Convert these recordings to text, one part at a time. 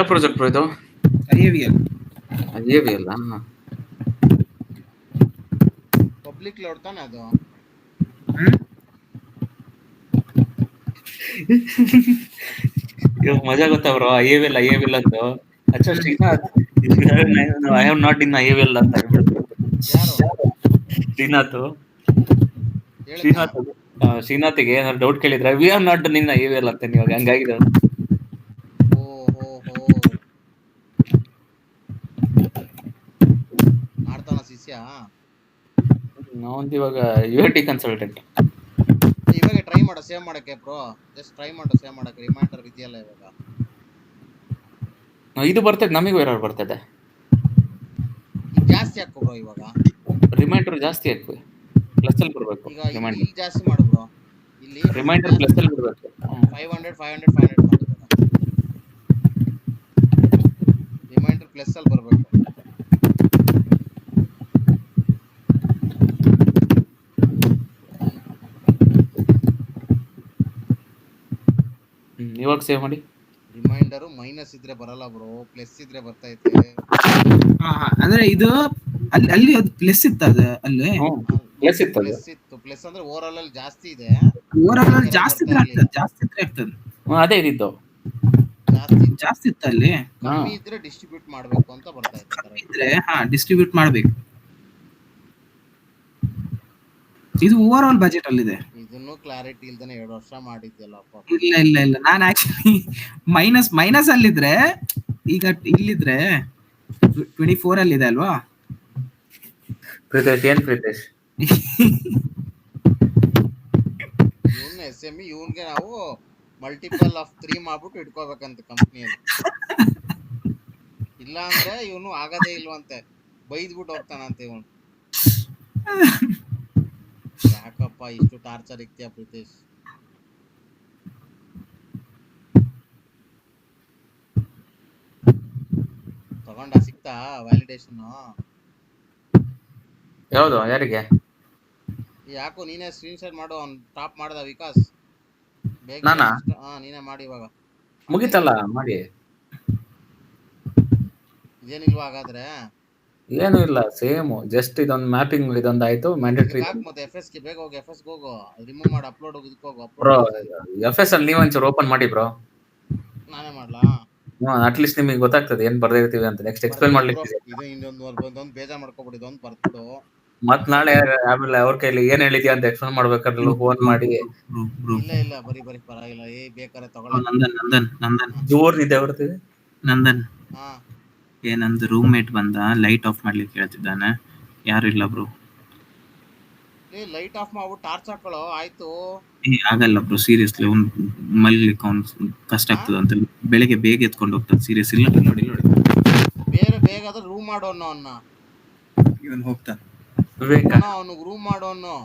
ಯಾವ project bro ಇದು? IAVL. IAVL public load ತಾನೆ ಅದು. ಇವಾಗ ಮಜಾ ಗೊತ್ತಾ ಬ್ರೋ? IAVL ಅಂತ ಅಚ್ಚಾ Srinath I have not in IAVL ಅಂತ ಹೇಳ್ಬಿಡ್ತು. ಯಾರು ಶ್ರೀನಾಥ್ ಹೇಳಿದ್ನಾ? ಶ್ರೀನಾಥ್ಗೆ ಏನಾದ್ರು ಡೌಟ್ ಕೇಳಿದ್ರೆ we are not done in IAVL ಅಂತ ಇವಾಗ ಹಂಗಾಗಿದೆ. ಓಹೋ ಮಾಡ್ತಾನ ಶಿಷ್ಯ. ನಾವಂತ ಇವಾಗ UAT ಕನ್ಸಲ್ಟೆಂಟ್. ಇವಾಗ ಟ್ರೈ ಮಾಡೋ ಸೇವ್ ಮಾಡಕ್ಕೆ ಬ್ರೋ, ಜಸ್ಟ್ ಟ್ರೈ ಮಾಡೋ ಸೇವ್ ಮಾಡಕ್ಕೆ. ರಿಮೈಂಡರ್ ಇದೆಯಲ್ಲ ಇವಾಗ. ಇದು ಬರ್ತದೆ ನಮಗೆ ಎರರ್ ಬರ್ತದೆ. ಈಗ ಜಾಸ್ತಿ ಹಾಕು ಬ್ರೋ. ಇವಾಗ ರಿಮೈಂಡರ್ ಜಾಸ್ತಿ ಹಾಕಿ ಪ್ಲಸ್ ಅಲ್ಲಿ ಬರಬೇಕು. ಈಗ ಇಲ್ಲಿ ಜಾಸ್ತಿ ಮಾಡು ಬ್ರೋ. ಇಲ್ಲಿ ರಿಮೈಂಡರ್ ಪ್ಲಸ್ ಅಲ್ಲಿ ಬರಬೇಕು. 500 ಮಾಡಿ ರಿಮೈಂಡರ್ ಪ್ಲಸ್ ಅಲ್ಲಿ ಬರಬೇಕು. ಇವಾಗ ಸೇವ್ ಮಾಡಿ. ರಿಮೈಂಡರ್ ಮೈನಸ್ ಇದ್ರೆ ಬರಲ್ಲ ಬ್ರೋ, ಪ್ಲಸ್ ಇದ್ರೆ ಬರ್ತೈತೆ. ಅಂದ್ರೆ ಇದು ಅಲ್ಲಿ ಅದು ಪ್ಲಸ್ ಇತ್ತು. ಅದು ಅಲ್ಲಿ ಪ್ಲಸ್ ಇತ್ತು. ಪ್ಲಸ್ ಅಂದ್ರೆ ಓವರ್ ಅಲ್ಲಿ ಜಾಸ್ತಿ ಇದೆ. ಓವರ್ ಆಲ್ ಜಾಸ್ತಿ ಇದ್ರೆ ಆಗ್ತದೆ. ಅದೇ ಇದಿತ್ತು, ಜಾಸ್ತಿ ಇತ್ತು. ಅಲ್ಲಿ ಕಮ್ಮಿ ಇದ್ರೆ ಡಿಸ್ಟ್ರಿಬ್ಯೂಟ್ ಮಾಡ್ಬೇಕು ಅಂತ ಬರ್ತಾ ಇದ್ರೆ ಡಿಸ್ಟ್ರಿಬ್ಯೂಟ್ ಮಾಡ್ಬೇಕು. ಇದು ಓವರ್ ಆಲ್ ಬಜೆಟ್ ಅಲ್ಲಿ ಇದೆ. ಇದನ್ನು ಕ್ಲಾರಿಟಿ ಇಲ್ದೇನೆ 2 ವರ್ಷ ಮಾಡಿದ್ಯಲ್ಲಪ್ಪ. ಇಲ್ಲ ನಾನು ಆಕ್ಚುಲಿ ಮೈನಸ್ ಅಲ್ಲಿದ್ರೆ, ಈಗ ಇಲ್ಲಿದ್ರೆ 24 ಅಲ್ಲಿ ಇದೆ ಅಲ್ವಾ ಪ್ರೀತೇಶ್? ಇವನ್ SME ಇವನ್ಗೆ ನಾವು ಮಲ್ಟಿಪಲ್ ಆಫ್ 3 ಮಾಡ್ಬಿಟ್ಟು ಇಟ್ಕೋಬೇಕಂತ ಕಂಪ್ನಿಯಲ್ಲಿ. ಇಲ್ಲ ಅಂದ್ರೆ ಇವನು ಆಗದೇ ಇಲ್ವಂತೆ, ಬೈದ್ಬಿಟ್ಟು ಹೋಗ್ತಾನಂತೆ ಇವನು. ಯಾಕಪ್ಪ ಇಷ್ಟು ಟಾರ್ಚರ್ ಇಕ್ತಿಯಾ ಪ್ರೀತೇಶ್? ತಗೊಂಡ ಸಿಕ್ತಾ ವ್ಯಾಲಿಡೇಷನ್? ಯಾವುದು? ಯಾರಿಗೆ? ಯಾಕೋ ನೀನೇ ಸ್ಕ್ರೀನ್ ಶಾಟ್ ಮಾಡು. ಅವ್ನು ಟಾಪ್ ಮಾಡ್ದ ವಿಕಾಸ್ ಬೇಗ. ನಾನಾ? ನೀನೇ ಮಾಡಿ. ಇವಾಗ ಮುಗಿತಲ್ಲ ಮಾಡಿ. ಇದೇನಿಲ್ವಾ ಹಾಗಾದ್ರೆ? ಏನು ಇಲ್ಲ, ಸೇಮ್ ಜಸ್ಟ್ ಇದೊಂದು ಮ್ಯಾಪಿಂಗ್ ಇದೊಂದು ಆಯ್ತು. ಮ್ಯಾಂಡೇಟರಿ ಮತ್ತೆ FS ಗೆ ಬೇಗ ಹೋಗಿ. FS ಗೆ ಹೋಗು, ರಿಮೂವ್ ಮಾಡಿ ಅಪ್ಲೋಡ್ ಹೋಗು. ಬ್ರೋ FS ಅಲ್ಲಿ ನೀವು ಒಂಚೂರು ಓಪನ್ ಮಾಡಿ ಬ್ರೋ. ನಾನೇ ಮಾಡ್ಲಾ? ಅಟ್ಲೀಸ್ಟ್ ನಿಮಗೆ ಗೊತ್ತಾಗ್ತದೆ ಏನ್ ಬರ್ದಿರ್ತೀವಿ ಅಂತ. ನೆಕ್ಸ್ಟ್ ಎಕ್ಸ್ಪ್ಲೈನ್ ಮಾಡ್ಲಿಕ್ಕೆ ಇದು ಇನ್ನೊಂದು ಬೇಜಾರ್ ಮಾಡ್ಕೊಬಿಡಿ. ಇದೊಂದು ಬರ್ಬಿಡು. ಮತ್ ನಾಳೆ ಆಮೇಲೆ ಅವ್ರ ಕೈಲಿ ಏನ್ ಹೇಳಿದ್ಯಾ ಅಂತ ಎಕ್ಸ್ಪ್ಲೈನ್ ಮಾಡ್ಬೇಕಾದ್ರೆ ಫೋನ್ ಮಾಡಿ. ಇಲ್ಲ ಬರಿ ಪರವಾಗಿಲ್ಲ. ಬೇಕಾರೆ ತಗೊಳ್ಳಿ. ನಂದನ್ ಜೋರ್ ನಿದ್ದೆ ಬರ್ತಿದೆ. ನಂದನ್ ನಂದು ರೂಮ್ ಮೇಟ್ ಬಂದ, ಲೈಟ್ ಆಫ್ ಮಾಡ್ಲಿಕ್ಕೆ ಹೇಳ್ತಿದ್ದಾನೆ. ಯಾರು ಇಲ್ಲ ಬ್ರೋ. ಲೈಟ್ ಆಫ್ ಮಾಡ್ಬಿಟ್ಟು ಟಾರ್ಚ್ ಹಾಕೊಳ್ಳೋ. ಆಯ್ತು. ಆಗಲ್ಲ ಬ್ರೋ, ಸೀರಿಯಸ್ಲಿ. ಅವ್ನು ಮಲ್ಲಿಕ್ಕೆ ಅವ್ನು ಕಷ್ಟ ಆಗ್ತದೆ ಅಂತ ಬೆಳಿಗ್ಗೆ ಬೇಗ ಎತ್ಕೊಂಡು ಹೋಗ್ತಾನೆ. ಸೀರಿಯಸ್ ಇಲ್ಲ. ನೋಡಿ ಬೇಗ ಆದ್ರೆ ರೂಮ್ ಮಾಡೋನು. ಇವನ್ ಹೋಗ್ತಾನೆ. ಅವನಿಗೆ ರೂಮ್ ಮಾಡೋನು.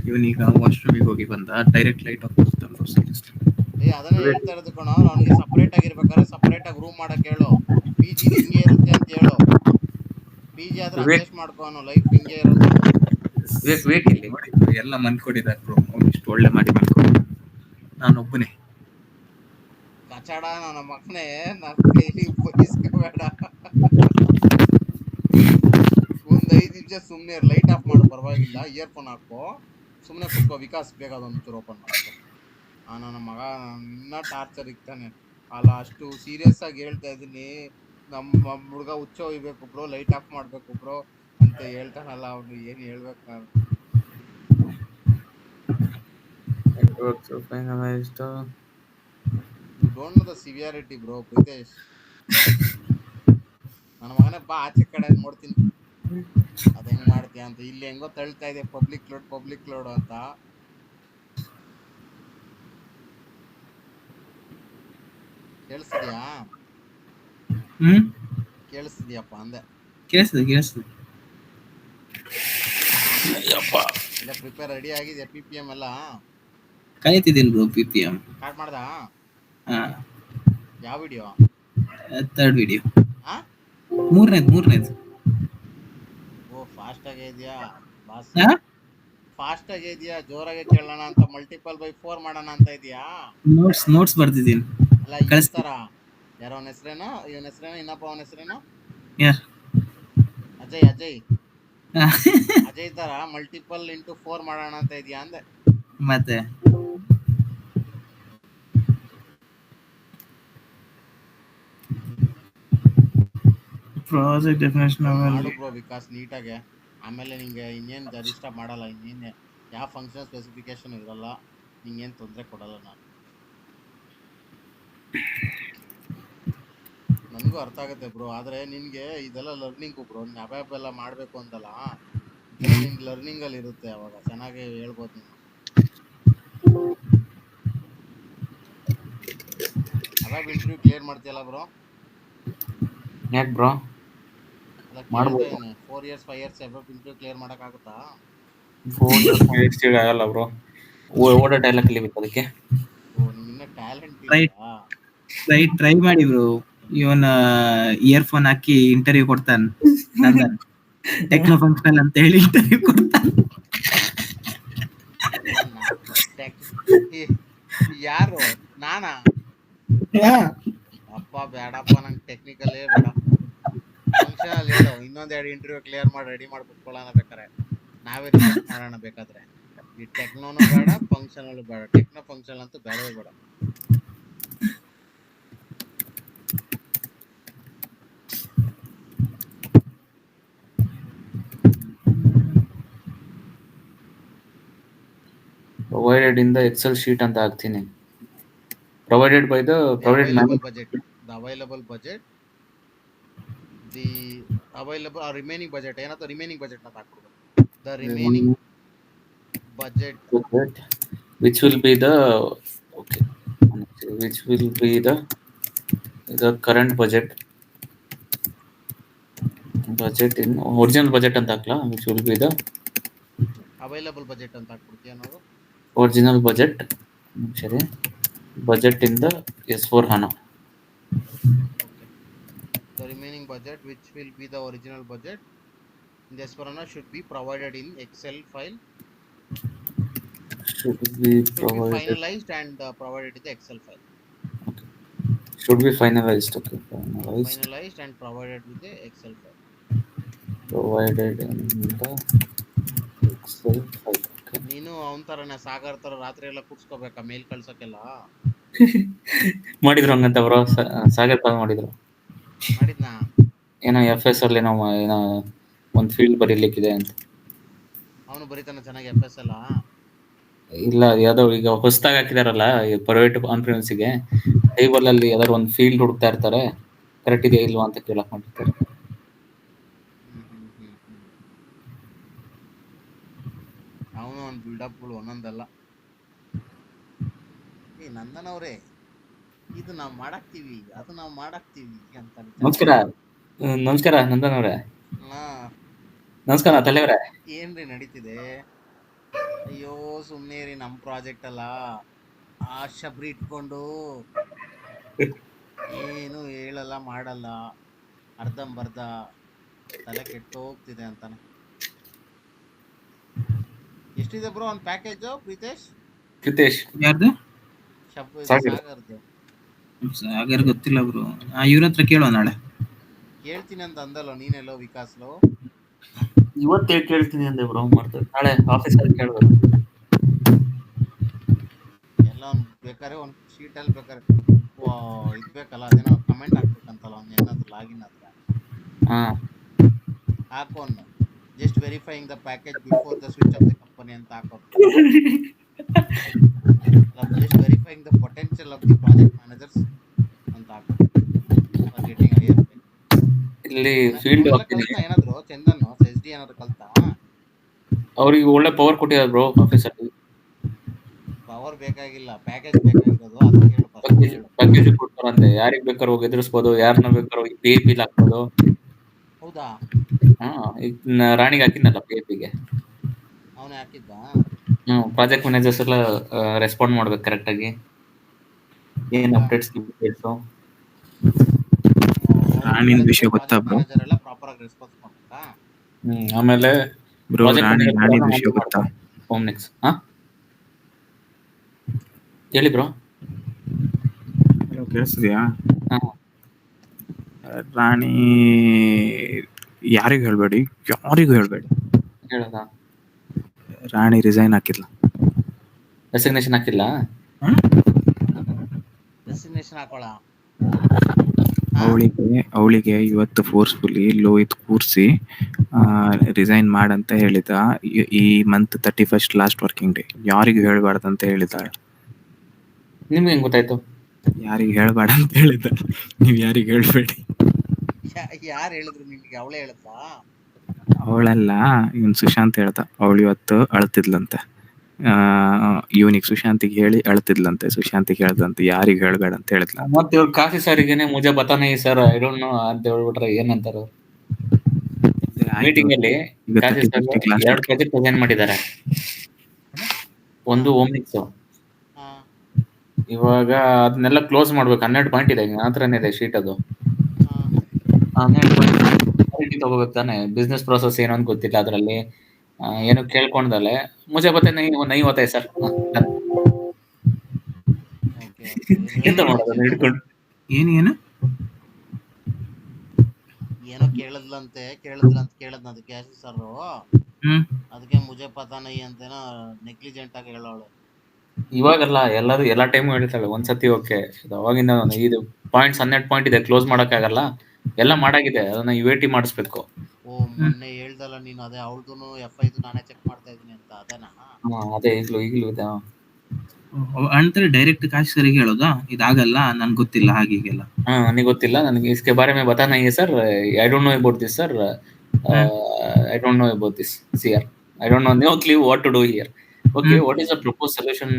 ಇವನೀಗ ವಾಶ್ರೂಮಿಗೆ ಹೋಗಿ ಬಂದ, ಡೈರೆಕ್ಟ್ ಲೈಟ್ ಆಫ್ ಮಾಡ್ತಾನೆ ಬ್ರೋ. ಸೀರಿಯಸ್ಲಿ ಅದನ್ನ ಹೇಳ್ತಾ ಇರೋದು ಕಣೋ. ಅವನಿಗೆ ಸಪರೇಟ್ ಆಗಿರ್ಬೇಕಾದ್ರೆ ಸಪರೇಟ್ ಆಗಿ ರೂಮ್ ಮಾಡಕ್ ಹೇಳು. PG ಹಿಂಗೆ ಇರುತ್ತೆ ಅಂತ ಹೇಳು. PG ಆದ್ರೆ ಅಡ್ಜಸ್ಟ್ ಮಾಡ್ಕೋನು. ಲೈಫ್ ಹಿಂಗೆ ಇರುತ್ತೆ. ಎಲ್ಲ ಮನ್ಕೊಂಡಿದ್ದಾರೆ ಬ್ರೋ. ಅವ್ನು ಇಷ್ಟು ಒಳ್ಳೆ ಮಾಡಿ ಮನ್ಕೊಂಡು ನಾನೊಬ್ಬನೇ ಕಚಾಡ. ನನ್ನ ಮಕ್ಕನೇ ನನ್ನ ಕೈಲಿ ಬಯಸ್ಕೋಬೇಡ. ಒಂದ್ 5 ನಿಮಿಷ ಸುಮ್ನೆ ಲೈಟ್ ಆಫ್ ಮಾಡು, ಪರವಾಗಿಲ್ಲ. ಇಯರ್ಫೋನ್ ಹಾಕೋ, ಸುಮ್ನೆ ಕುತ್ಕೋ. ವಿಕಾಸ್ ಬೇಗ ಅದೊಂದು ಚೂರು ಓಪನ್ ಮಾಡ್ಕೋ. ನನ್ನ ಮಗ ಇನ್ನ ಟಾರ್ಚರ್ ಇಕ್ತಾನೆ ಅಲ್ಲ. ಅಷ್ಟು ಸೀರಿಯಸ್ ಆಗಿ ಹೇಳ್ತಾ ಇದೀನಿ. ನಮ್ಮ ಹುಡುಗ ಹುಚ್ಚ ಹೋಗ್ಬೇಕು ಬ್ರೋ, ಲೈಟ್ ಆಫ್ ಮಾಡ್ಬೇಕು ಬ್ರೋ ಅಂತ ಹೇಳ್ತಾನಲ್ಲ. ಅವ್ನು ಏನ್ ಹೇಳ್ಬೇಕು ನಾನು? You don't know the severity bro, Pritesh. ನನ್ನ ಮಗನೇ ಬಾ, ಆಚೆ ಕಡೆ ನೋಡ್ತೀನಿ ಅದ ಹೆಂಗ್ ಮಾಡ್ತೀಯ ಅಂತ. ಇಲ್ಲಿ ಹೆಂಗೋ ತಳ್ತಾ ಇದೆ ಪಬ್ಲಿಕ್ ಲೋಡ್ ಅಂತ. ಕೇಳಿಸ್ತಿದ್ಯಾ? ಕೇಳಿಸ್ತಿದ್ಯಪ್ಪ ಅಂದೆ. ಕೇಳಿಸ್ತದೆ. ಇಲ್ಲ ಪ್ರಿಪೇರ್ ರೆಡಿ ಆಗಿದೆ. PPM ಎಲ್ಲ ಕಾಯ್ತಿದ್ದೀನಿ ಬ್ರೋ. PPM ಸ್ಟಾರ್ಟ್ ಮಾಡ್ದ? ಯಾವ ವಿಡಿಯೋ? Third video. ಮೂರನೇದು. ಓ ಫಾಸ್ಟ್ ಆಗೇ ಇದೆಯಾ ಬಾಸ್? ಫಾಸ್ಟ್ ಆಗೇ ಇದೆಯಾ? ಜೋರಾಗೆ ಕೇಳೋಣ ಅಂತ ಮಲ್ಟಿಪಲ್ ಬೈ 4 ಮಾಡೋಣ ಅಂತ ಇದೆಯಾ? ನೋಟ್ಸ್ ಬರ್ತಿದ್ದೀನಿ. ಅಲ್ಲ ಈ ತರ ಯಾರೋ ಅವನ ಹೆಸರೇನೋ, ಇವನ ಹೆಸರೇನೋ, ಇನ್ನೊಬ್ಬ ಅವನ ಹೆಸರೇನೋ, ಯಾರ್ ಅಜಯ್ ಅಜಯ್ ತರ ಮಲ್ಟಿಪಲ್ ಇಂಟು 4 ಮಾಡೋಣ ಅಂತ ಇದೆಯಾ ಅಂದೆ. ಮತ್ತೆ ಪ್ರಾಜೆಕ್ಟ್ ಡೆಫಿನೇಷನ್ ಮಾಡು ಬ್ರೋ ವಿಕಾಸ್ ನೀಟಾಗೆ. ಆಮೇಲೆ ನಿಂಗೆ ಇನ್ನೇನು ಡಿಸ್ಟರ್ಬ್ ಮಾಡಲ್ಲ, ಇನ್ನೇನು ಯಾವ ಫಂಕ್ಷನ್ ಸ್ಪೆಸಿಫಿಕೇಶನ್ ಇರಲ್ಲ, ನಿಂಗೇನು ತೊಂದರೆ ಕೊಡಲ್ಲ ನಾನು. ನನಗೂ ಅರ್ಥ ಆಗುತ್ತೆ ಬ್ರೋ, ಆದರೆ ನಿನಗೆ ಇದೆಲ್ಲ ಲರ್ನಿಂಗು ಬ್ರೋ, ನೀನು ಅವೆಲ್ಲ ಮಾಡಬೇಕು ಅಂತಲ್ಲ, ಇದೆಲ್ಲ ನಿನ್ಗೆ ಲರ್ನಿಂಗಲ್ಲಿ ಇರುತ್ತೆ, ಅವಾಗ ಚೆನ್ನಾಗಿ ಹೇಳ್ಬೋದು ನೀನು. ಅವಾಗ ಇಂಟರ್ವ್ಯೂ ಕ್ಲಿಯರ್ ಮಾಡ್ತೀಯಲ್ಲ ಬ್ರೋ? ಯಾಕೆ ಬ್ರೋ ಅಲ್ಲ ಮಾಡ್ಬೋದು. ಕೇಳ್ತಾ ಇದ್ದೀನಿ, 4 years 5 years ಅವಾಗ ಇಂಟರ್ವ್ಯೂ ಕ್ಲಿಯರ್ ಮಾಡೋಕ್ಕಾಗುತ್ತಾ? 4 years ಆಗಲ್ಲ ಬ್ರೋ, ಓಡೋ ಡೈಲಾಗ್ ಕಲಿಬೇಕು ಅದಕ್ಕೆ. ಓ ನಿಂಗೆ ಇನ್ನೂ ಟ್ಯಾಲೆಂಟ್ Right. ಇದೆಯಾ? ಟ್ರೈ ಮಾಡಿ ಬ್ರೋ. ಇವನ್ ಇಯರ್ಫೋನ್ ಹಾಕಿ ಇಂಟರ್ವ್ಯೂ ಕೊಡ್ತಾನೆ, ನಂದನ್ ಟೆಕ್ನೋ ಫಂಕ್ಷನಲ್ ಅಂತ ಹೇಳಿ ಇಂಟರ್ವ್ಯೂ ಕೊಡ್ತಾನೆ. ಯಾರು ನಾನಾ? ಅಪ್ಪ ಬೇಡಪ್ಪ, ನಂಗೆ ಟೆಕ್ನಿಕಲ್ಲೇ ಬೇಡ, ಫಂಕ್ಷನಲ್ ಹೇಳು. ಇನ್ನೊಂದೆರಡು ಇಂಟರ್ವ್ಯೂ ಕ್ಲಿಯರ್ ಮಾಡಿ ರೆಡಿ ಮಾಡಿ ಕುತ್ಕೊಳ್ಳೋಣ, ಬೇಕಾರೆ ನಾವೇ ರಿಜೆಕ್ಟ್ ಮಾಡೋಣ ಬೇಕಾದ್ರೆ. ಈ ಟೆಕ್ನೋನು ಬೇಡ, ಫಂಕ್ಷನಲ್ ಬೇಡ, ಟೆಕ್ನೋ ಫಂಕ್ಷನಲ್ ಅಂತೂ ಬೇಡವೇ ಬೇಡ. Provided in the Excel sheet ಅಂತ ಹಾಕ್ತೀನಿ. Provided by the available budget, the available budget, the available remaining budget, ಏನಾದ್ರು ರಿಮೈನಿಂಗ್ ಬಜೆಟ್ ಅಂತ ಹಾಕ್ಬಿಡ್ಬೇಕು. The remaining budget which will be the okay, which will be the current budget in original budget ಅಂತ ಹಾಕ್ಲಾ, which will be the available budget ಅಂತ ಹಾಕ್ಬಿಡ್ತೀಯ ನೋಡು. original budget, ಸರಿ, budget in the S/4HANA. Okay, the remaining budget which will be the original budget in the S/4HANA should be provided in Excel file, should be finalized and provided in the Excel file. Okay, should be finalized. Okay, finalized and provided with the Excel file. Provided in the Excel file. Okay. ನೀನು ಅವನ ತರನೇ ಸಾಗರ್ ತರ ರಾತ್ರಿ ಎಲ್ಲ ಕೂರ್ಸ್ಕೋಬೇಕಾ ಮೇಲ್ ಕಳ್ಸಕ್ಕೆಲ್ಲ? ಮಾಡಿದ್ರು ಹಂಗಂತ bro, Sagar ಕಾಲ್ ಮಾಡಿದ್ರು. ಮಾಡಿದ್ನಾ? ಏನೋ FS ಅಲ್ಲಿ ಏನೋ ಒಂದು ಫೀಲ್ಡ್ ಬರೀಲಿಕ್ಕಿದೆ ಅಂತ. ಅವನು ಬರೀತಾನೆ ಚೆನ್ನಾಗಿ FS ಎಲ್ಲ? ಇಲ್ಲ, ಯಾವ್ದೋ ಈಗ ಹೊಸದಾಗಿ ಹಾಕಿದಾರಲ್ಲ ಪ್ರೈವೇಟ್ ಕಾನ್ಫರೆನ್ಸ್ಗೆ, ಟೇಬಲ್ ಅಲ್ಲಿ ಯಾವ್ದಾದ್ರು ಒಂದು ಫೀಲ್ಡ್ ಹುಡುಕ್ತಾ ಇರ್ತಾರೆ, ಕರೆಕ್ಟ್ ಇದೆಯಾ ಇಲ್ವಾ ಅಂತ ಕೇಳಕ್ ಮಾಡಿರ್ತಾರೆ. ಅವನು ಒಂದು ಬಿಲ್ಡಪ್ಗಳು ಒಂದೊಂದಲ್ಲ. ನಂದನ್ ಅವರೇ, ಇದು ನಾವು ಮಾಡಾಕ್ತಿವಿ, ಅದು ನಾವು ಮಾಡಾಕ್ತಿವಿ ಅಂತ. ನಮಸ್ಕಾರ ನಂದನ್ ಅವರೇ. ನಮಸ್ಕಾರ ತಲೆಯವರೇ. ಏನ್ರಿ ನಡೀತಿದೆ? ಅಯ್ಯೋ ಸುಮ್ನೆ ರೀ, ನಮ್ ಪ್ರಾಜೆಕ್ಟ್ ಅಲ್ಲ, ಆ ಶಬ್ರಿ ಇಟ್ಕೊಂಡು ಏನು ಹೇಳಲ್ಲ ಮಾಡಲ್ಲ, ಅರ್ಧಂಬರ್ಧ ತಲೆ ಕೆಟ್ಟು ಹೋಗ್ತಿದೆ ಅಂತಾನೆ. ಎಷ್ಟಿದೆ ಬ್ರೋ ಒಂದು ಪ್ಯಾಕೇಜ್ ಪ್ರೀತೇಶ್? ಯಾರ್ದು? ಸಾಗರ್ದು. ಸಾಗರ್ ಗೊತ್ತಿಲ್ಲ ಬ್ರೋ, ಇವ್ರ ಹತ್ರ ಕೇಳೋ ನಾಳೆ. ಕೇಳ್ತೀನಿ ಅಂತ ಅಂದಲ್ಲ ನೀನೆಲ್ಲೋ ವಿಕಾಸ್ಲು? ಇವತ್ತೇ ಕೇಳ್ತೀನಿ ಅಂದೆ ಬ್ರೋ, ಮಾಡ್ತಾರೆ ನಾಳೆ ಆಫೀಸಲ್ಲಿ ಕೇಳ್ಬೇಕು. ಎಲ್ಲ ಬೇಕಾದ್ರೆ ಒಂದು ಶೀಟಲ್ಲಿ ಬೇಕಾದ್ರೆ ಇದ್ಬೇಕಲ್ಲ, ಅದೇನೋ ಕಮೆಂಟ್ ಹಾಕ್ಬೇಕಂತಲ್ಲ ಅವ್ನು ಏನಾದ್ರು ಲಾಗಿನ್ ಆದ್ರೆ. ಹಾಕೋನು just verifying the package before the switch off the company ಅಂತ ಹಾಕೋದು. Just verifying the potential of the project managers ಅಂತ ಹಾಕೋದು. Getting higher pay. ಇಲ್ಲಿ ಫೀಲ್ಡ್ ಏನಾದ್ರು ಚಂದನ್ SD ಏನಾದ್ರು ಕಲ್ತಾ? ಅವ್ರಿಗೆ ಒಳ್ಳೆ ಪವರ್ ಕೊಟ್ಟಿದ್ದಾರೆ ಬ್ರೋ ಆಫೀಸಲ್ಲಿ. ಪವರ್ ಬೇಕಾಗಿಲ್ಲ, ಪ್ಯಾಕೇಜ್ ಬೇಕಾಗಿರೋದು. ಅದು ಪ್ಯಾಕೇಜ್ ಕೊಡ್ತಾರಂತೆ, ಯಾರಿಗೆ ಬೇಕಾದ್ರೂ ಹೋಗಿ ಎದುರಿಸ್ಬೋದು, ಯಾರನ್ನ ಬೇಕಾದ್ರೂ PIP ಹಾಕ್ಬೋದು. ಹೌದಾ? ಈಗ ರಾಣಿಗೆ ಹಾಕಿದ್ನಲ್ಲ PIPಗೆ. ಅವನೇ ಹಾಕಿದ್ದ? ಪ್ರಾಜೆಕ್ಟ್ ಮ್ಯಾನೇಜರ್ಸ್ ಎಲ್ಲ ರೆಸ್ಪಾಂಡ್ ಮಾಡ್ಬೇಕು ಕರೆಕ್ಟ್ ಆಗಿ, ಏನ್ ಅಪ್ಡೇಟ್ಸ್ ರಾಣಿನ ವಿಷಯ ಗೊತ್ತಾ ಬ್ರೋ? ಮ್ಯಾನೇಜರ್ ಎಲ್ಲ ಪ್ರಾಪರ್ ಆಗಿ ರೆಸ್ಪಾನ್ಸ್ ಮಾಡ್ಬೇಕಾ? ಆಮೇಲೆ ಬ್ರೋ ರಾಣಿನ ವಿಷಯ ಗೊತ್ತಾ? ಹೋಮ್ನೆಕ್ಸ್ ಹೇಳಿ ಬ್ರೋ. ಕೇಳಿಸ್ತಿದ್ಯಾ? ರಾಣಿ ಯಾರಿಗೂ ಹೇಳ್ಬೇಡಿ, ಯಾರಿಗೂ ಹೇಳ್ಬೇಡಿ. ಹೇಳದ ರಾಣಿ ರಿಸೈನ್ ಹಾಕಿದ್ಲ. ರೆಸಿಗ್ನೇಷನ್ ಹಾಕಿಲ್ಲ. ಡೆಸ್ಟಿನೇಷನ್ ಹಾಕೋಳ ಅವಳಿಗೆ ಇವತ್ತು ಫೋರ್ಸ್ಫುಲಿ ಲೋಹಿತ್ ಕೂರಿಸಿ ರಿಸೈನ್ ಮಾಡಂತ ಹೇಳಿದ. ಈ month 31st last working day. ಯಾರಿಗೂ ಹೇಳ್ಬಾರ್ದಂತ ಹೇಳಿದಾಳೆ. ನಿಮ್ಗೆ ಹೆಂಗ್ ಗೊತ್ತಾಯ್ತು? ಯಾರಿಗೂ ಹೇಳ್ಬೇಡ ಅಂತ ಹೇಳಿದ. ನೀವ್ ಯಾರಿಗೂ ಹೇಳ್ಬೇಡಿ. ಯಾರು ಹೇಳಿದ್ರು ನಿಮ್ಗೆ? ಅವಳೇ ಹೇಳಿದ್ಲಾ? ಅವಳಲ್ಲ, ಇವನ್ ಸುಶಾಂತ್ ಹೇಳ್ದ. ಅವಳು ಇವತ್ತು ಅಳ್ತಿದ್ಲಂತೆ. ಇವನಿಗೆ ಸುಶಾಂತಿಗೆ ಹೇಳಿ ಅಳ್ತಿದ್ಲಂತೆ. ಸುಶಾಂತಿಗೆ ಹೇಳ್ದಂತೆ ಯಾರಿಗೂ ಹೇಳ್ಬೇಡ ಅಂತ ಹೇಳಿದ್ಲ. ಮತ್ತೆ ಇವ್ರು ಕಾಫಿ ಸರಿಗೇನೆ ಮುಜೆ ಬತಾನೆ ಸರ್ ಐ ಡೋಂಟ್ ನೋ ಅಂತ ಹೇಳ್ಬಿಟ್ರೆ ಏನಂತಾರ? ಮೀಟಿಂಗ್ ಅಲ್ಲಿ ಕಾಫಿ ಸರ್ 2 ಪ್ರಾಜೆಕ್ಟ್ ಪ್ರೆಸೆಂಟ್ ಮಾಡಿದ್ದಾರೆ. ಒಂದು ಓಮಿಕ್ಸ್. ಇವಾಗ ಅದನ್ನೆಲ್ಲ ಕ್ಲೋಸ್ ಮಾಡ್ಬೇಕು. 12 ಪಾಯಿಂಟ್ ಇದೆ, ನನ್ನ ಹತ್ರನೇ ಇದೆ ಶೀಟ್. ಅದು 12 ಪಾಯಿಂಟ್ ತಗೋಬೇಕು ತಾನೆ. ಬಿಸ್ನೆಸ್ ಪ್ರೋಸೆಸ್ ಏನು ಅಂತ ಗೊತ್ತಿಲ್ಲ ಅದ್ರಲ್ಲಿ. ಏನು ಕೇಳ್ಕೊಂಡಲೆ ಮುಜೆ ಬತ್ತೆ ನೈ ಹೋತಾಯಿ ಸರ್. ಎಂತ ಮಾಡೋದು ಹಿಡ್ಕೊಂಡು? ಏನು ಏನೋ ಕೇಳಿದ್ಲಂತೆ ಅದಕ್ಕೆ ಸರ್. ಅದಕ್ಕೆ ಮುಜೆ ಪತಾನೈ ಅಂತೇನೋ ನೆಗ್ಲಿಜೆಂಟ್ ಆಗಿ ಹೇಳೋಳು. ಇವಾಗಲ್ಲ, ಎಲ್ಲಾ ಟೈಮು ಹೇಳ್ತಾಳೆ. ಒಂದ್ಸತಿ ಓಕೆ, ಅವಾಗಿಂದ ಇದು ಪಾಯಿಂಟ್ಸ್ 12 ಪಾಯಿಂಟ್ ಇದೆ, ಕ್ಲೋಸ್ ಮಾಡಕ್ಕಾಗಲ್ಲ. ಎಲ್ಲ ಮಾಡಾಗಿದೆ, ಅದನ್ನ UAT ಮಾಡಿಸ್ಬೇಕು. ಓ ಮೊನ್ನೆ ಹೇಳ್ದಲ್ಲ ನೀನು, ಅದೇ ಅವಳದೂನು FI ನಾನೇ ಚೆಕ್ ಮಾಡ್ತಾ ಇದೀನಿ ಅಂತ, ಅದೇನಾ? ಅದೇ ಈಗ್ಲೂ ಇದೆ. ಅಂತಾರೆ ಡೈರೆಕ್ಟ್ ಕಾಶಿ ಸರಿಗೆ ಹೇಳೋದಾ? ಇದಾಗಲ್ಲ, ನನ್ಗೆ ಗೊತ್ತಿಲ್ಲ ಹಾಗೀಗೆಲ್ಲ. ನನಗೆ ಗೊತ್ತಿಲ್ಲ, ನನಗೆ इसके बारे में बता नहीं है sir. I don't know about this sir. I don't know about this sir. I don't know, no clue what to do here. Okay, what is the proposed solution,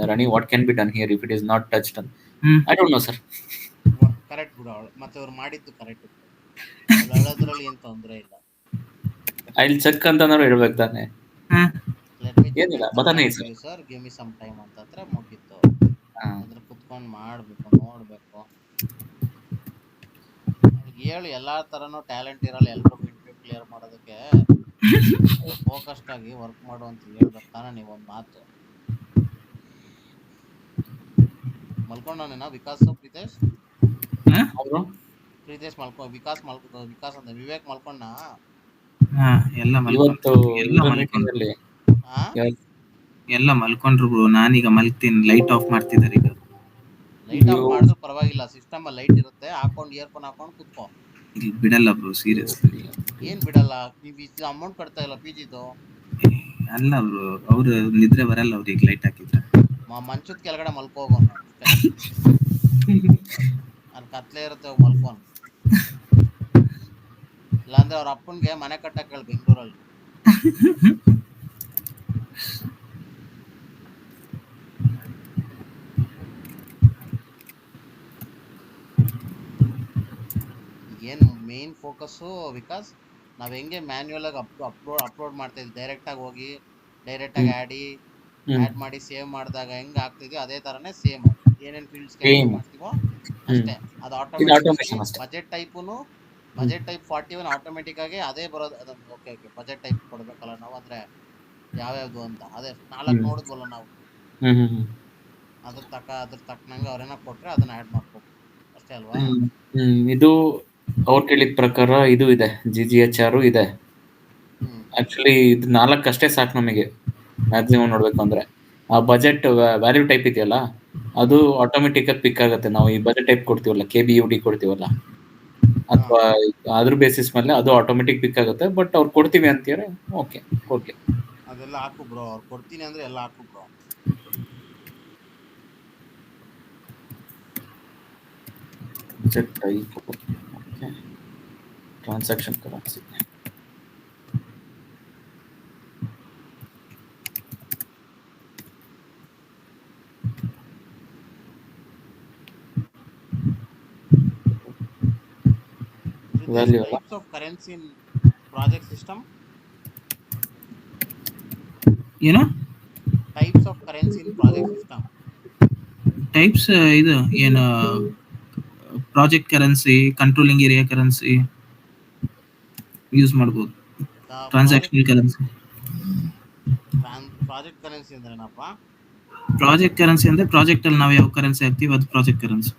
Rani? What can be done here if it is not touched on? I don't know sir. Correct ಬಿಡು. ಮತ್ತೆ ಅವ್ರು ಮಾಡಿದ್ದು correct. ಅದ್ರಲ್ಲಿ ಏನು ತೊಂದರೆ ಇಲ್ಲ. I'll check ಅಂತ ನಾವು ಹೇಳ್ಬೇಕು ತಾನೆ. ಏನಿಲ್ಲ, ಬತಾನೆ sir give me some time ಅಂತಂದ್ರೆ ಮುಗಿತ್ತು. ಅದ್ರ ಕುತ್ಕೊಂಡು ಮಾಡ್ಬೇಕು, ನೋಡ್ಬೇಕು. ಹೇಳು, ಎಲ್ಲಾ ತರನು ಟ್ಯಾಲೆಂಟ್ ಇರಲ್ಲ ಎಲ್ರಿಗೂ ಇಂಟರ್ವ್ಯೂ ಕ್ಲಿಯರ್ ಮಾಡೋದಕ್ಕೆ. ಫೋಕಸ್ಡ್ ಆಗಿ ವರ್ಕ್ ಮಾಡು ಅಂತ ಹೇಳ್ಬೇಕು ತಾನೆ ನೀವು ಒಂದು ಮಾತು. ಮಲ್ಕೊಂಡವನೇನಾ ವಿಕಾಸ್? ಪ್ರೀತೇಶ್ ವಿಕಾಸ್ ಅಂತ ವಿವೇಕ್ ಮಲ್ಕೊಂಡ? ಎಲ್ಲ ಮಲ್ಕೊಂಡ್ರು ಬ್ರೋ. ನಾನೀಗ ಮಲ್ತೀನಿ. ಲೈಟ್ ಆಫ್ ಮಾಡ್ತಿದ್ದಾರೆ ಈಗ. ಲೈಟ್ ಆಫ್ ಮಾಡಿದ್ರು ಪರವಾಗಿಲ್ಲ, ಸಿಸ್ಟಮ್ ಅಲ್ಲಿ ಲೈಟ್ ಇರುತ್ತೆ. ಹಾಕೊಂಡು ಇಯರ್ಫೋನ್ ಹಾಕೊಂಡು ಕುತ್ಕೋ. ಇಲ್ಲಿ ಬಿಡಲ್ಲ ಬ್ರೋ, ಸೀರಿಯಸ್. ಏನ್ ಬಿಡಲ್ಲ? ನೀವು ಇಷ್ಟು ಅಮೌಂಟ್ ಕಟ್ತಾ ಇಲ್ಲ PGದು? ಅಲ್ಲ ಬ್ರೋ, ಅವ್ರು ನಿದ್ರೆ ಬರಲ್ಲ ಅವ್ರಿಗೆ ಲೈಟ್ ಹಾಕಿದ್ರೆ. ಮಂಚದ ಕೆಳಗಡೆ ಮಲ್ಕೋ ಹೋಗೋಣ. ಅಲ್ಲಿ ಕತ್ಲೆ ಇರುತ್ತೆ, ಮಲ್ಕೋನ್. ಇಲ್ಲಾಂದ್ರೆ ಅವ್ರ ಅಪ್ಪನ್ಗೆ ಮನೆ ಕಟ್ಟಕ್ಕೆ ಹೇಳಿ ಬೆಂಗಳೂರಲ್ಲಿ. ಏನ್ ಮೇನ್ ಫೋಕಸ್ಸು ವಿಕಾಸ್? ನಾವ್ ಹೆಂಗೆ ಮ್ಯಾನ್ಯುಯಲ್ ಆಗಿ ಅಪ್ಲೋಡ್ ಮಾಡ್ತಾ ಇದ್ವಿ, ಡೈರೆಕ್ಟ್ ಆಗಿ ಹೋಗಿ ಡೈರೆಕ್ಟ್ ಆಗಿ ಆಡ್ ಮಾಡಿ ಸೇವ್ ಮಾಡಿದಾಗ ಹೆಂಗ್ ಆಗ್ತಿದ್ವಿ ಅದೇ ತರನೇ ಸೇಮ್. ಏನೇನ್ ಫೀಲ್ಡ್ಸ್ ಮಾಡ್ತೀವೋ ಅಷ್ಟೇ. ಅದು ಆಟೋಮೆಟಿಕ್. ಬಜೆಟ್ ಟೈಪ್ 41 ಆಟೋಮೆಟಿಕ್ ಆಗಿ ಅದೇ ಬರೋದು. ಅದನ್ನ ಓಕೆ ಬಜೆಟ್ ಟೈಪ್ ಕೊಡ್ಬೇಕಲ್ಲ ನಾವು, ಅಂದ್ರೆ ಯಾವ್ಯಾವ್ದು ಅಂತ ಅದೇ 4 ನೋಡಿದ್ವಲ್ಲ ನಾವು. ಅದ್ರ ತಕ್ಕನಂಗೆ ಅವ್ರೇನ ಕೊಟ್ರೆ ಅದನ್ನ ಆಡ್ ಮಾಡ್ಬೇಕು ಅಷ್ಟೇ ಅಲ್ವಾ? ಇದು ಅವ್ರು ಕೇಳಿದ ಪ್ರಕಾರ ಇದು ಇದೆ, GGHR ಇದೆ. ಆಕ್ಚುಲಿ ಇದು 4 ಅಷ್ಟೇ ಸಾಕು ನಮಗೆ ಮ್ಯಾಕ್ಸಿಮಮ್ ನೋಡ್ಬೇಕು ಅಂದ್ರೆ. ಆ ಬಜೆಟ್ ವ್ಯಾಲ್ಯೂ ಟೈಪ್ ಇದೆಯಲ್ಲ, ಅದು ಆಟೋಮೆಟಿಕ್ ಆಗಿ ಪಿಕ್ ಆಗುತ್ತೆ. ನಾವು ಈ ಬಜೆಟ್ ಟೈಪ್ ಕೊಡ್ತೀವಲ್ಲ, KBUD ಕೊಡ್ತೀವಲ್ಲ, ಅಥವಾ ಅದ್ರ ಬೇಸಿಸ್ ಮೇಲೆ ಅದು ಆಟೋಮೆಟಿಕ್ ಪಿಕ್ ಆಗುತ್ತೆ. ಬಟ್ ಅವ್ರು ಕೊಡ್ತೀವಿ ಅಂತೀರ, ಓಕೆ ಓಕೆ ಅದೆಲ್ಲ ಹಾಕು ಬ್ರೋ. ಅವ್ರು ಕೊಡ್ತೀನಿ ಅಂದ್ರೆ ಎಲ್ಲ ಹಾಕು bro. Budget type, okay. Transaction currency, value types of currency in project system. ಏನು types of currency in project system? Types ಇದು ಏನು? Project currency, controlling area currency use ಮಾಡ್ಬೋದು. Transactional currency. ಪ್ರಾಜೆಕ್ಟ್ ಕರೆನ್ಸಿ ಅಂದ್ರೆ ಏನಪ್ಪ? ಪ್ರಾಜೆಕ್ಟ್ ಕರೆನ್ಸಿ ಅಂದ್ರೆ project ಅಲ್ಲಿ ನಾವು ಯಾವ ಕರೆನ್ಸಿ ಹಾಕ್ತೀವಿ ಅದು ಪ್ರಾಜೆಕ್ಟ್ ಕರೆನ್ಸಿ.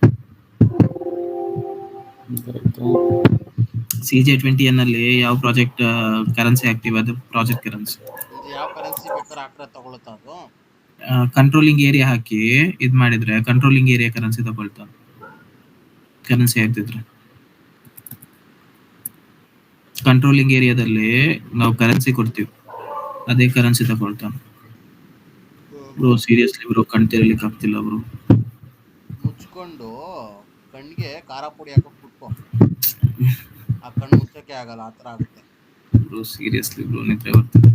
CJ20N ಅಲ್ಲಿ ಯಾವ ಪ್ರಾಜೆಕ್ಟ್ ಕರೆನ್ಸಿ ಆಕ್ಟಿವ್ ಅದು ಪ್ರಾಜೆಕ್ಟ್ ಕರೆನ್ಸಿ ಇದು ಯಾವ ಕರೆನ್ಸಿ ಬೇಕಾದ್ರೆ ಹಾಕ್ರೆ ತಗೊಳುತ್ತಾ ಅದು? ಕಂಟ್ರೋಲಿಂಗ್ ಏರಿಯಾ ಹಾಕಿ ಇದ್ ಮಾಡಿದ್ರೆ ಕಂಟ್ರೋಲಿಂಗ್ ಏರಿಯಾ ಕರೆನ್ಸಿ ತಗೊಳ್ತಾನೆ. ಕರೆನ್ಸಿ ಹಾಕ್ತಿದ್ರೆ ಕಂಟ್ರೋಲಿಂಗ್ ಏರಿಯಾದಲ್ಲಿ ನಾವು ಕರೆನ್ಸಿ ಕೊಡ್ತೀವಿ, ಅದೇ ಕರೆನ್ಸಿ ತಗೊಳ್ತಾನೆ. ಬ್ರೋ ಸೀರಿಯಸ್ಲಿ ಬ್ರೋ ಕಣ್ತಿರ್ಲಿಕ್ಕೆ ಆಗ್ತಿಲ್ಲ ಬ್ರೋ. ಮುಚ್ಕೊಂಡು ಕಣ್ಣಿಗೆ ಖಾರ ಪುಡಿ ಹಾಕೋ ಕುಟ್ಕೋ, ಆ ಕಣ್ಣು ಮುಚ್ಚಕ್ಕೆ ಆಗಲ್ಲ, ಆ ಥರ ಆಗುತ್ತೆ. ಬ್ರೋ ಸೀರಿಯಸ್ಲಿ ಬ್ರೋ ನಿದ್ರೆ ಬರ್ತಿದೆ.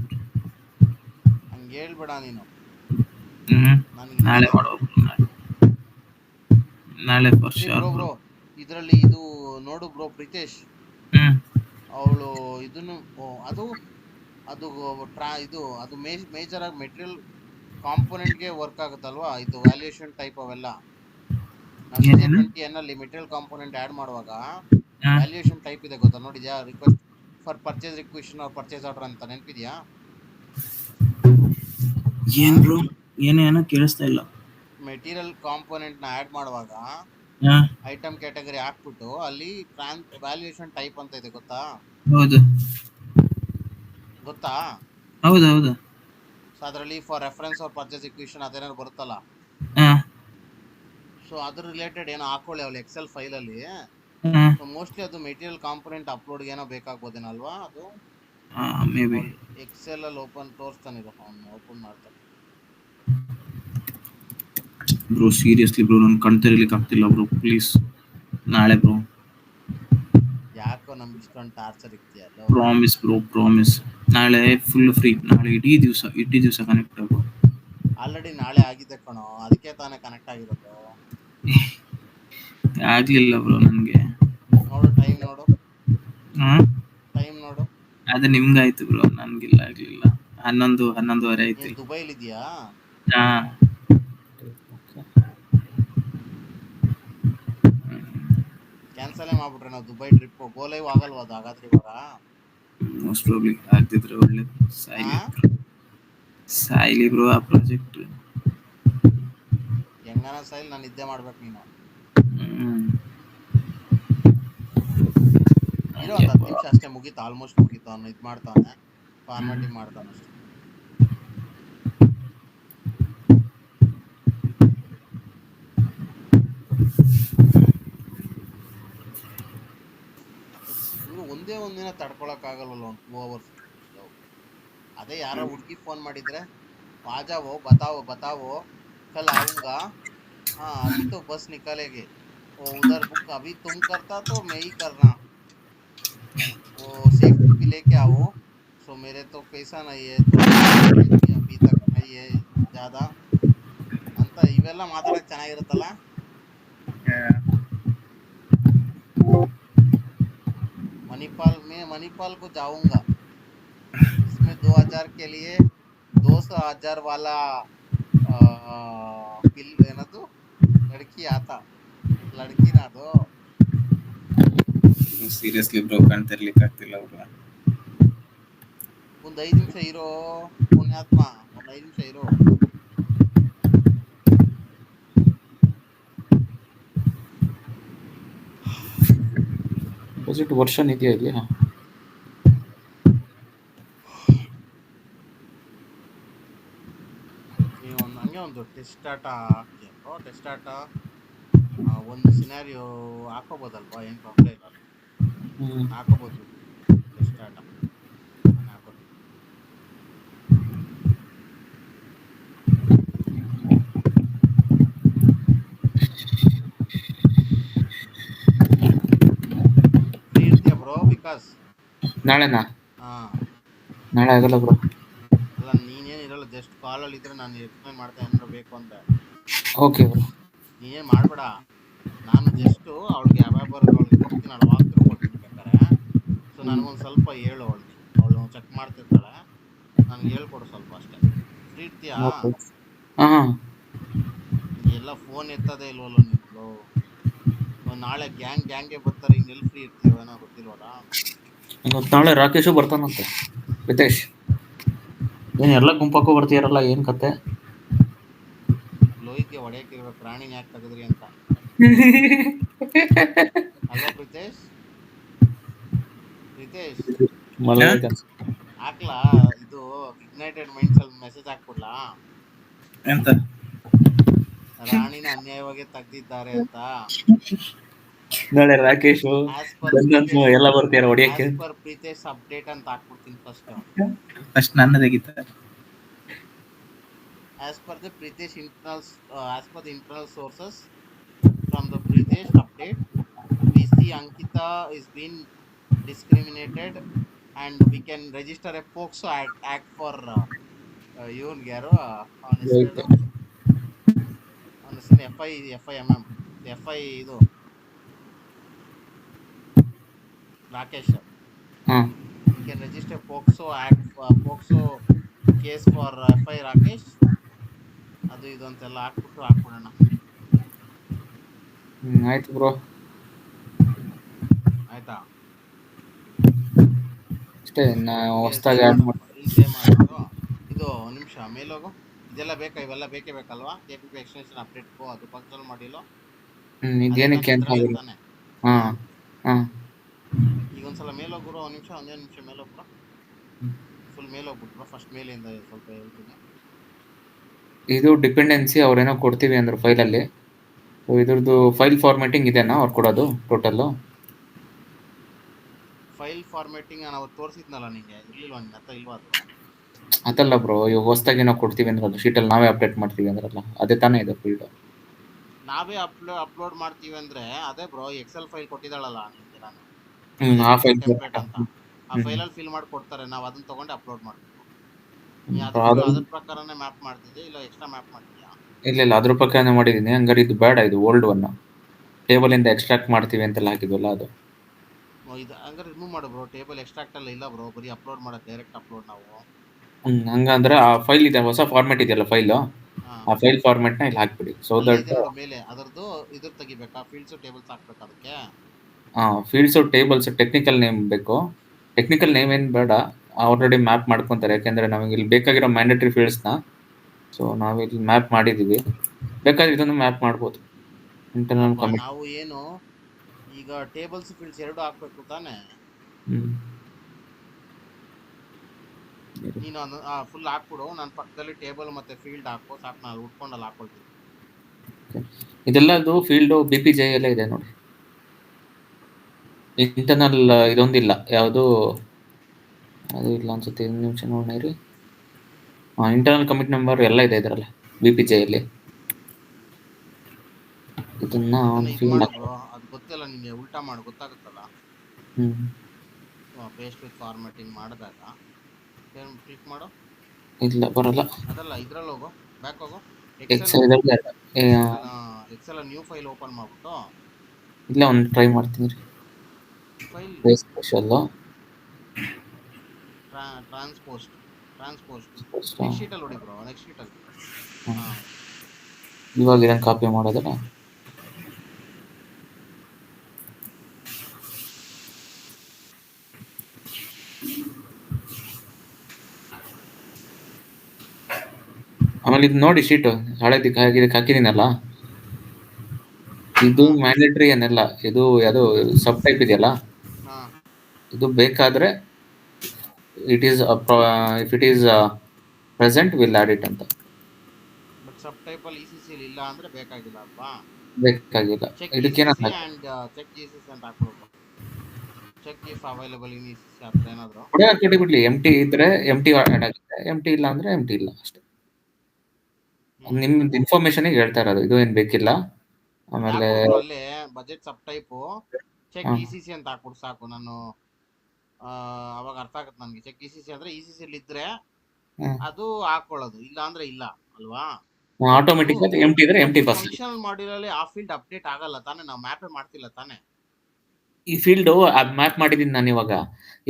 ಹಂಗೆ ಹೇಳ್ಬೇಡ ನೀನು. ನಾಳೆ ಮಾಡೋ ನಾಳೆ ಫಾರ್ ಶೋರ್ ಬ್ರೋ ಇದರಲ್ಲಿ ಇದು ನೋಡು ಬ್ರೋ ಪ್ರಿತೇಶ್, ಅವಳು ಇದನ್ನು ಅದು ಅದು ಇದು ಅದು ಮೇಜರ್ ಆಗಿ ಮೆಟೀರಿಯಲ್ ಕಾಂಪೋನೆಂಟ್ಗೆ ವರ್ಕ್ ಆಗುತ್ತಲ್ವಾ, ಇದು ವ್ಯಾಲ್ಯೂಯೇಷನ್ ಟೈಪ್ ಅವೆಲ್ಲ. ನಾವು CJ20N ಅಲ್ಲಿ ಮೆಟೀರಿಯಲ್ ಕಾಂಪೋನೆಂಟ್ ಆ್ಯಡ್ ಮಾಡುವಾಗ ವ್ಯಾಲ್ಯೂಯೇಷನ್ ಟೈಪ್ ಇದೆ ಗೊತ್ತಾ, ನೋಡಿದ್ಯಾ? Request for purchase requisition or purchase order ಅಂತ ನೆನಪಿದ್ಯಾ? ಏನ್ ಬ್ರೋ ಏನೇನೋ ಕೇಳಿಸ್ತಾ ಇಲ್ಲ. ಮೆಟೀರಿಯಲ್ ಕಾಂಪೋನೆಂಟ್ ನ ಆ್ಯಡ್ ಮಾಡುವಾಗ ಐಟಮ್ ಕ್ಯಾಟಗರಿ ಹಾಕ್ಬಿಟ್ಟು ಅಲ್ಲಿ ವ್ಯಾಲ್ಯೂಯೇಷನ್ ಟೈಪ್ ಅಂತ ಇದೆ ಗೊತ್ತಾ? ಹೌದು ಗೊತ್ತಾ? ಹೌದು. ಸೊ ಅದರಲ್ಲಿ for reference or purchase equation ಅದೇನಾದ್ರು ಬರುತ್ತಲ್ಲ, ಸೊ ಅದ್ರ ರಿಲೇಟೆಡ್ ಏನೋ ಹಾಕೊಳ್ಳಿ ಅವಳು ಎಕ್ಸೆಲ್ ಫೈಲ್ ಅಲ್ಲಿ. ಸೊ ಮೋಸ್ಟ್ಲಿ ಅದು ಮೆಟೀರಿಯಲ್ ಕಾಂಪೋನೆಂಟ್ ಅಪ್ಲೋಡ್ಗೆ ಏನೋ ಬೇಕಾಗ್ಬೋದೇನಲ್ವಾ? ಅದು ಮೇ ಬಿ ಎಕ್ಸೆಲ್ ಅಲ್ಲಿ ತೋರಿಸ್ತಾನೆ ಇದು, ಅವ್ನು ಓಪನ್ ಮಾಡ್ತಾನೆ. ಬ್ರೋ ಸೀರಿಯಸ್ಲಿ ಬ್ರೋ ನಾನು ಕಣ್ತಿರ್ಲಿಕ್ಕೆ ಆಗ್ತಿಲ್ಲ ಬ್ರೋ, ಪ್ಲೀಸ್ ನಾಳೆ ಬ್ರೋ. ಯಾಕೋ ನಮ್ಗೆ ಇಷ್ಟೊಂದು ಟಾರ್ಚರ್ ಇಕ್ತಿಯಲ್ಲ? ಪ್ರಾಮಿಸ್ ಬ್ರೋ ಪ್ರಾಮಿಸ್, ನಾಳೆ ಫುಲ್ ಫ್ರೀ, ನಾಳೆ ಇಡೀ ದಿವಸ ಕನೆಕ್ಟ್ ಆಗೋ. ಆಲ್ರೆಡಿ ನಾಳೆ ಆಗಿದೆ ಕಣೋ, ಅದಕ್ಕೆ ತಾನೇ ಕನೆಕ್ಟ್ ಆಗಿರೋದು. ಆಗ್ಲಿಲ್ಲ ಬ್ರೋ ನನ್ಗೆ. ನೋಡು ಟೈಮ್ ನೋಡು, ಟೈಮ್ ನೋಡು. ಅದು ನಿಮ್ಗಾಯ್ತು ಬ್ರೋ, ನನ್ಗಿಲ್ಲ, ಆಗ್ಲಿಲ್ಲ. 11:30 ಆಯ್ತು. ದುಬೈಲಿ ಇದೆಯಾ? ಕ್ಯಾನ್ಸಲೇ ಮಾಡ್ಬಿಟ್ರೆ ನಾವು ದುಬೈ ಟ್ರಿಪ್ ಗೋಲೈವ್ ಆಗಲ್ವಾ ಅದು ಹಾಗಾದ್ರೆ ಇವಾಗ? ಮೋಸ್ಟ್ ಪ್ರಾಬ್ಲಿ ಆಗ್ತಿದ್ರೆ ಒಳ್ಳೇದು. ಸಾಯ್ಲಿ ಬ್ರೋ ಆ ಪ್ರಾಜೆಕ್ಟ್. ಹೆಂಗನ ಸಾಯಿಲ್, ನಾನು ನಿದ್ದೆ ಮಾಡ್ಬೇಕು. ನೀನು ಇರೋ ಒಂದು 10 ನಿಮಿಷ ಅಷ್ಟೇ, ಮುಗೀತು, ಆಲ್ಮೋಸ್ಟ್ ಮುಗೀತು. ಅವನು ಇದು ಮಾಡ್ತಾನೆ, ಫಾರ್ಮ್ಯಾಟಿಂಗ್ ಮಾಡ್ತಾನೆ ಅಷ್ಟೇ. ಒಂದೇ ಒಂದಿನ ತಡ್ಕೊಳಕ್ಕಾಗಲ್ವಲ್ಲ, ಒಂದು 2 hours. ಅದೇ ಯಾರೋ ಹುಡುಗಿ ಫೋನ್ ಮಾಡಿದ್ರೆ, ಆಜಾವೋ बताओ कल आऊँगा, हाँ अभी तो बस निकलेगी, वो उधर बुक अभी तुम करता तो मैं ही करना, वो सेफ्टी भी लेके आओ, सो मेरे तो पैसा नहीं है तो अभी तक नहीं है ज़्यादा ಅಂತ ಇವೆಲ್ಲ ಮಾತಾಡೋಕೆ ಚೆನ್ನಾಗಿರುತ್ತಲ್ಲ. मणिपाल को जाऊंगा, इसमें 2000 के लिए 200,000 वाला बिल ಏನದು ಲಡ್ಕಿ ಆತಾ, ಲಡ್ಕಿನ ಅದು. ಸೀರಿಯಸ್ಲಿ ಬ್ರೋ ಕಣ್ತಿರ್ಲಿಕ್ಕೆ ಆಗ್ತಿಲ್ಲ ಬ್ರೋ. ಒಂದು 5 ನಿಮಿಷ ಇರೋ ಪುಣ್ಯಾತ್ಮ, ಒಂದು 5 ನಿಮಿಷ ಇರೋ. ಬಜೆಟ್ ವರ್ಷನ್ ಇದೆಯಾ? ಹಂಗೆ ಒಂದು ಟೆಸ್ಟ್ ಡಾಟಾ ಹಾಕಿ, ಟೆಸ್ಟ್ ಡಾಟಾ ಒಂದು ಸಿನಾರಿಯೋ ಹಾಕೋಬೋದಲ್ವಾ? ಏನು ಪ್ರಾಬ್ಲಮ್ ಇಲ್ಲ, ಹಾಕೋಬೋದು ಟೆಸ್ಟ್ ಡಾಟಾ. ಹಾಕೋದು ಫ್ರೀ ಇರ್ತೀಯ ಬ್ರೋ ವಿಕಾಸ್? ನಾಳೆನಾ? ಹಾಂ ನಾಳೆ ಆಗಲ್ಲ ಬ್ರೋ. ಅಲ್ಲ ನೀನೇನಿರಲ್ಲ, ಜಸ್ಟ್ ಕಾಲಲ್ಲಿ ಇದ್ರೆ ನಾನು ಎಕ್ಸ್ಪ್ಲೈನ್ ಮಾಡ್ತಾ ಏನಾರು ಬೇಕು ಅಂತ. Okay bro. ನೀನೇನು ಮಾಡಬೇಡ, ನಾನು ಜಸ್ಟು ಅವಳಿಗೆ ಅವಳಿಗೆ ಕೊಡ್ತೀನಲ್ಲ, ವಾಕ್ತರು ಕೊಡ್ತೀನಿ ಬೇಕಾರೆ. ಸೊ ನನಗೊಂದು ಸ್ವಲ್ಪ ಹೇಳು, ಅವಳು ಚೆಕ್ ಮಾಡ್ತಿರ್ತಾಳೆ, ನನಗೆ ಹೇಳ್ಕೊಡು ಸ್ವಲ್ಪ ಅಷ್ಟೇ. ಫ್ರೀ ಇರ್ತೀಯಾ? ಹಾಂ, ಎಲ್ಲ ಫೋನ್ ಎತ್ತದೇ ಇಲ್ವಲ್ಲ ನೀವು. ನಾಳೆ ಗ್ಯಾಂಗ್ಗೆ ಬರ್ತಾರೆ, ಇನ್ನೆಲ್ಲಿ ಫ್ರೀ ಇರ್ತೀವೋ ಏನೋ ಗೊತ್ತಿಲ್ವಲ್ಲ. ನಾಳೆ ರಾಕೇಶು ಬರ್ತಾನಂತೆ. ರಿತೇಶ್, ಏನು ಎಲ್ಲ ಗುಂಪಾಕೋ ಬರ್ತೀಯಾರಲ್ಲ, ಏನು ಕತೆ? ಲೋಹಿತ್ಗೆ ಹೊಡೆಯಕ್ಕಿರ್ಬೇಕು, ರಾಣಿನ ಯಾಕೆ ತೆಗೆದ್ರಿ ಅಂತ. ಅಲ್ವಾ ಪ್ರಿತೇಶ್? ಹಾಕ್ಲಾ ಇದು ಇಗ್ನೈಟೆಡ್ ಮೈಂಡ್ಸ್ ಅಲ್ಲಿ ಮೆಸೇಜ್ ಹಾಕ್ಬಿಡ್ಲಾ? ಎಂತ ರಾಣಿನ ಅನ್ಯಾಯವಾಗಿ ತೆಗ್ದಿದ್ದಾರೆ ಅಂತ. ನಾಳೆ ರಾಕೇಶ್ ಆಸ್ ಪರ್ ಎಲ್ಲ ಬರ್ತೀರ ಹೊಡಿಯಕ್ಕೆ. ಆಸ್ ಪರ್ ಪ್ರೀತೇಶ್ ಅಪ್ಡೇಟ್ ಅಂತ ಹಾಕ್ಬಿಡ್ತೀನಿ ಫಸ್ಟ್. ನನ್ನ ತೆಗಿತ As per the Pritesh internals, as per the internal sources from the Pritesh update, we see Ankita is being discriminated, and we can register a POCSO act for even Garo on his FI ಇದು Rakesh. We can register POCSO act POCSO case for FI Rakesh. ಅದು ಇದು ಅಂತೆಲ್ಲ ಹಾಕ್ಬಿಡೋಣ. ಆಯ್ತು bro, ಆಯ್ತಾ? ಅಷ್ಟೇ. ಹೊಸದಾಗಿ ಇದು ನಿಮಿಷ ಮೇಲೋಗು. ಇದೆಲ್ಲ ಬೇಕಾ? ಇವೆಲ್ಲ ಬೇಕೇ ಬೇಕಲ್ವಾ? KPP ಎಕ್ಸ್ಟೆನ್ಷನ್ ಅಪ್ಡೇಟ್ ಅದು ಫಂಕ್ಷನಲ್ ಮಾಡಿಲ್ಲ. ಇದೇನಕ್ಕೆ ಅಂತ ಈಗ ಒಂದ್ಸಲ ಮೇಲೋಗ್ಬಿಡು. ಒಂದೇ ನಿಮಿಷ ಮೇಲೋಗ್ಬಿಡು. ಫುಲ್ ಮೇಲೋಗ್ಬಿಟ್ರು. ಫಸ್ಟ್ ಮೇಲಿಂದ ಸ್ವಲ್ಪ ಹೇಳ್ತೀನಿ. ಇದು ಡಿಪೆಂಡೆನ್ಸಿ ಅವ್ರೇನೋ ಕೊಡ್ತೀವಿ ಅಂದ್ರು ಫೈಲಲ್ಲಿ. ಇದ್ರದ್ದು ಫೈಲ್ ಫಾರ್ಮ್ಯಾಟಿಂಗ್ ಇದೆನಾ ಅವ್ರು ಕೊಡೋದು ಟೋಟಲ್ಲು? ಫೈಲ್ ಫಾರ್ಮ್ಯಾಟಿಂಗ್ ನಾವು ತೋರಿಸಿದ್ನಲ್ಲ ನಿಂಗೆ, ಇರ್ಲಿಲ್ವಾ ನಿನ್ನ ಹತ್ರ? ಇಲ್ವಾ ಅದು? ಅದಲ್ಲ ಬ್ರೋ, ಇವಾಗ ಹೊಸದಾಗಿ ನಾವು ಕೊಡ್ತೀವಿ ಅಂದ್ರಲ್ಲ ಶೀಟಲ್ಲಿ, ನಾವೇ ಅಪ್ಡೇಟ್ ಮಾಡ್ತೀವಿ ಅಂದ್ರಲ್ಲ, ಅದೇ ತಾನೇ ಇದೆ ಫೀಲ್ಡ್? ನಾವೇ ಅಪ್ಲೋಡ್ ಮಾಡ್ತೀವಿ ಅಂದ್ರೆ ಅದೇ ಬ್ರೋ. ಎಕ್ಸೆಲ್ ಫೈಲ್ ಕೊಟ್ಟಿದ್ದಾಳಲ್ಲ ನಿಮಗೆ ನಾನು, ಟೆಂಪ್ಲೇಟ್ ಅಂತ. ಆ ಫೈಲಲ್ಲಿ ಫಿಲ್ ಮಾಡಿ ಕೊಡ್ತಾರೆ, ನಾವು ಅದನ್ನ ತಗೊಂಡು ಅಪ್ಲೋಡ್ ಮಾಡ್ತೀವಿ. ಅದ್ರ ಪ್ರಕಾರನೇ ಮ್ಯಾಪ್ ಮಾಡ್ತಿದ್ದೆ, ಇಲ್ಲ ಎಕ್ಸ್ಟ್ರಾ ಮ್ಯಾಪ್ ಮಾಡ್ತೀಯಾ? ಇಲ್ಲ ಅದ್ರ ಪ್ರಕಾರನೇ ಮಾಡಿದ್ದೀನಿ. ಹಂಗಾರೆ ಇದು ಬೇಡ, ಇದು ಓಲ್ಡ್ ಒನ್. ಟೇಬಲ್ ಇಂದ ಎಕ್ಸ್ಟ್ರಾಕ್ಟ್ ಮಾಡ್ತೀವಿ ಅಂತೆಲ್ಲ ಹಾಕಿದ್ವಲ್ಲ ಅದು. ಇದು ಹಂಗಾರೆ ರಿಮೂವ್ ಮಾಡು ಬ್ರೋ. ಟೇಬಲ್ ಎಕ್ಸ್ಟ್ರಾಕ್ಟ್ ಅಲ್ಲ ಇಲ್ಲ ಬ್ರೋ, ಬರೀ ಅಪ್ಲೋಡ್ ಮಾಡೋದು, ಡೈರೆಕ್ಟ್ ಅಪ್ಲೋಡ್ ನಾವು. ಹಂಗಂದ್ರೆ ಆ ಫೈಲ್ ಇದೆ, ಹೊಸ ಫಾರ್ಮ್ಯಾಟ್ ಇದೆಯಲ್ಲ ಫೈಲು, ಆ ಫೈಲ್ ಫಾರ್ಮ್ಯಾಟ್ ನ ಇಲ್ಲಿ ಹಾಕ್ಬಿಡಿ. ಸೊ ದಟ್ ಮೇಲೆ ಅದರದ್ದು ಇದ್ರ ತೆಗಿಬೇಕಾ? ಫೀಲ್ಡ್ಸ್ ಟೇಬಲ್ಸ್ ಹಾಕ್ಬೇಕು ಅದಕ್ಕೆ. ಫೀಲ್ಡ್ಸ್ ಟೇಬಲ್ಸ್ ಟೆಕ್ನಿಕಲ್ ನೇಮ್ ಬೇಕು. ಟೆಕ್ನಿಕಲ್ ನೇಮ್ ಏನು ಬೇಡ, ಆಲ್ರೆಡಿ ಮ್ಯಾಪ್ ಮಾಡ್ಕೊತಾರೆ. ಯಾಕೆಂದ್ರೆ ನಮಗೆ ಇಲ್ಲಿ ಬೇಕಾಗಿರೋ ಮ್ಯಾಂಡೇಟರಿ ಫೀಲ್ಡ್ಸ್ನ ಸೊ ನಾವಿಲ್ಲಿ ಮ್ಯಾಪ್ ಮಾಡಿದ್ದೀವಿ. ಬೇಕಾದ್ರೆ ಇದನ್ನು ಮ್ಯಾಪ್ ಮಾಡ್ಬೋದು. ಇಂಟರ್ನಲ್ ಕಮಿಟ್ ನಾವು ಏನು ಈಗ ಟೇಬಲ್ಸ್ ಫೀಲ್ಡ್ಸ್ ಎರಡು ಹಾಕ್ಬೇಕು ತಾನೆ? ನೀನು ಫುಲ್ ಹಾಕ್ಬಿಡು. ನನ್ನ ಪಕ್ಕದಲ್ಲಿ ಟೇಬಲ್ ಮತ್ತೆ ಫೀಲ್ಡ್ ಹಾಕೋ ಸಾಕು. ನಾನು ಉಟ್ಕೊಂಡಲ್ಲಿ ಹಾಕೊಳ್ತೀನಿ. ಇದೆಲ್ಲದು ಫೀಲ್ಡು BPJ ಎಲ್ಲ ಇದೆ ನೋಡಿ. ಇಂಟರ್ನಲ್ ಇದೊಂದಿಲ್ಲ, ಯಾವುದು ಅದು ಇಲ್ಲ ಅನ್ಸುತ್ತೆ. ನಿಮಿಷ ನೋಡ್ರಿ. ಇಂಟರ್ನಲ್ ಕಮಿಟ್ ನಂಬರ್ ಎಲ್ಲ ಇದೆ ಇದರಲ್ಲಿ BPJ ಅಲ್ಲಿ. ಇದನ್ನ ಅದು ಗೊತ್ತಿಲ್ಲ ನಿಮಗೆ, ಉಲ್ಟಾ ಮಾಡಿ ಗೊತ್ತಾಗುತ್ತಲ್ಲ. ಪೇಸ್ಟ್ ವಿತ್ ಫಾರ್ಮ್ಯಾಟಿಂಗ್ ಮಾಡಿದಾಗ ಕ್ಲಿಕ್ ಮಾಡು. ಇಲ್ಲ ಬರಲ್ಲ. ಅದಲ್ಲ, ಇದ್ರಲ್ಲಿ ಹೋಗು, ಬ್ಯಾಕ್ ಹೋಗು. ಎಕ್ಸೆಲ್ ನ್ಯೂ ಫೈಲ್ ಓಪನ್ ಮಾಡ್ಬಿಟ್ಟು ಇಲ್ಲ ಒಂದು ಟ್ರೈ ಮಾಡ್ತೀನಿ. ಫೈಲ್ ಸ್ಪೆಷಲ್ ಟ್ರಾನ್ಸ್ಪೋಸ್ಟ್ ನೆಕ್ಸ್ಟ್ ಶೀಟ್ ಅಲ್ಲಿ ನೋಡಿ ಬ್ರೋ. ನೆಕ್ಸ್ಟ್ ಶೀಟ್ ಅಲ್ಲಿ ಇವಾಗ ಇದನ್ನು ಕಾಪಿ ಮಾಡೋದಲ್ಲ. ಆಮೇಲೆ ಇದು ನೋಡಿ ಶೀಟು ಹಳೇದಕ್ಕೆ ಹಾಕಿದ್ದೀನಲ್ಲ, ಇದು ಮ್ಯಾಂಡೇಟರಿ ಏನೆಲ್ಲ. ಇದು ಯಾವುದು ಸಬ್ ಟೈಪ್ ಇದೆಯಲ್ಲ, ಇದು ಬೇಕಾದ್ರೆ it is if it is present will add it ಅಂತ. ಬಟ್ ಸಬ್ ಟೈಪ್ ಅಲ್ಲಿ ECC ಇಲ್ಲ ಅಂದ್ರೆ ಬೇಕಾಗಿಲ್ಲ ಅಲ್ವಾ? ಬೇಕಾಗಿಲ್ಲ. ಇದಕ್ಕೇನ ಚೆಕ್ GCC ಅಂತ ಹಾಕ್ಬೇಕು. Check if available in ECC ಅಂತ ಏನಾದ್ರು ಕೊಡಿ ಬಿಡ್ಲಿ. ಎಂಟಿ ಇದ್ರೆ ಎಂಟಿ ಆಡ್ ಆಗುತ್ತೆ, ಎಂಟಿ ಇಲ್ಲ ಅಂದ್ರೆ ಎಂಟಿ ಇಲ್ಲ ಅಷ್ಟೇ. ನಿಮ್ದು ಇನ್ಫಾರ್ಮೇಶನ್ ಹೇಳ್ತಾ ಇರೋದು, ಇದು ಏನ್ ಬೇಕಿಲ್ಲ. ಆಮೇಲೆ ಅಲ್ಲೇ ಬಜೆಟ್ ಸಬ್ ಟೈಪ್ ಚೆಕ್ ECC ಅಂತ ಹಾಕ್ಬಿಡು ಸಾಕು. ನಾನು ಅವಾಗ ಅರ್ಥ ಆಗುತ್ತೆ ನನಗೆ. ಚೆಕ್ ECC ಅಂದ್ರೆ ECC ಅಲ್ಲಿ ಇದ್ರೆ ಅದು ಹಾಕೊಳ್ಳೋದು, ಇಲ್ಲ ಅಂದ್ರೆ ಇಲ್ಲ ಅಲ್ವಾ? ಆಟೋಮೆಟಿಕ್ ಆಗಿ ಎಂಟಿ ಇದ್ರೆ ಎಂಟಿ ಫಸ್ಟ್. ಫಂಕ್ಷನಲ್ ಮಾಡ್ಯೂಲಲ್ಲಿ ಆ ಫೀಲ್ಡ್ ಅಪ್ಡೇಟ್ ಆಗಲ್ಲ ತಾನೆ? ನಾವು ಮ್ಯಾಪೇ ಮಾಡ್ತಿಲ್ಲ ತಾನೆ? ಈ ಫೀಲ್ಡ್ ಮ್ಯಾಪ್ ಮಾಡಿದೀನಿ ನಾನು. ಇವಾಗ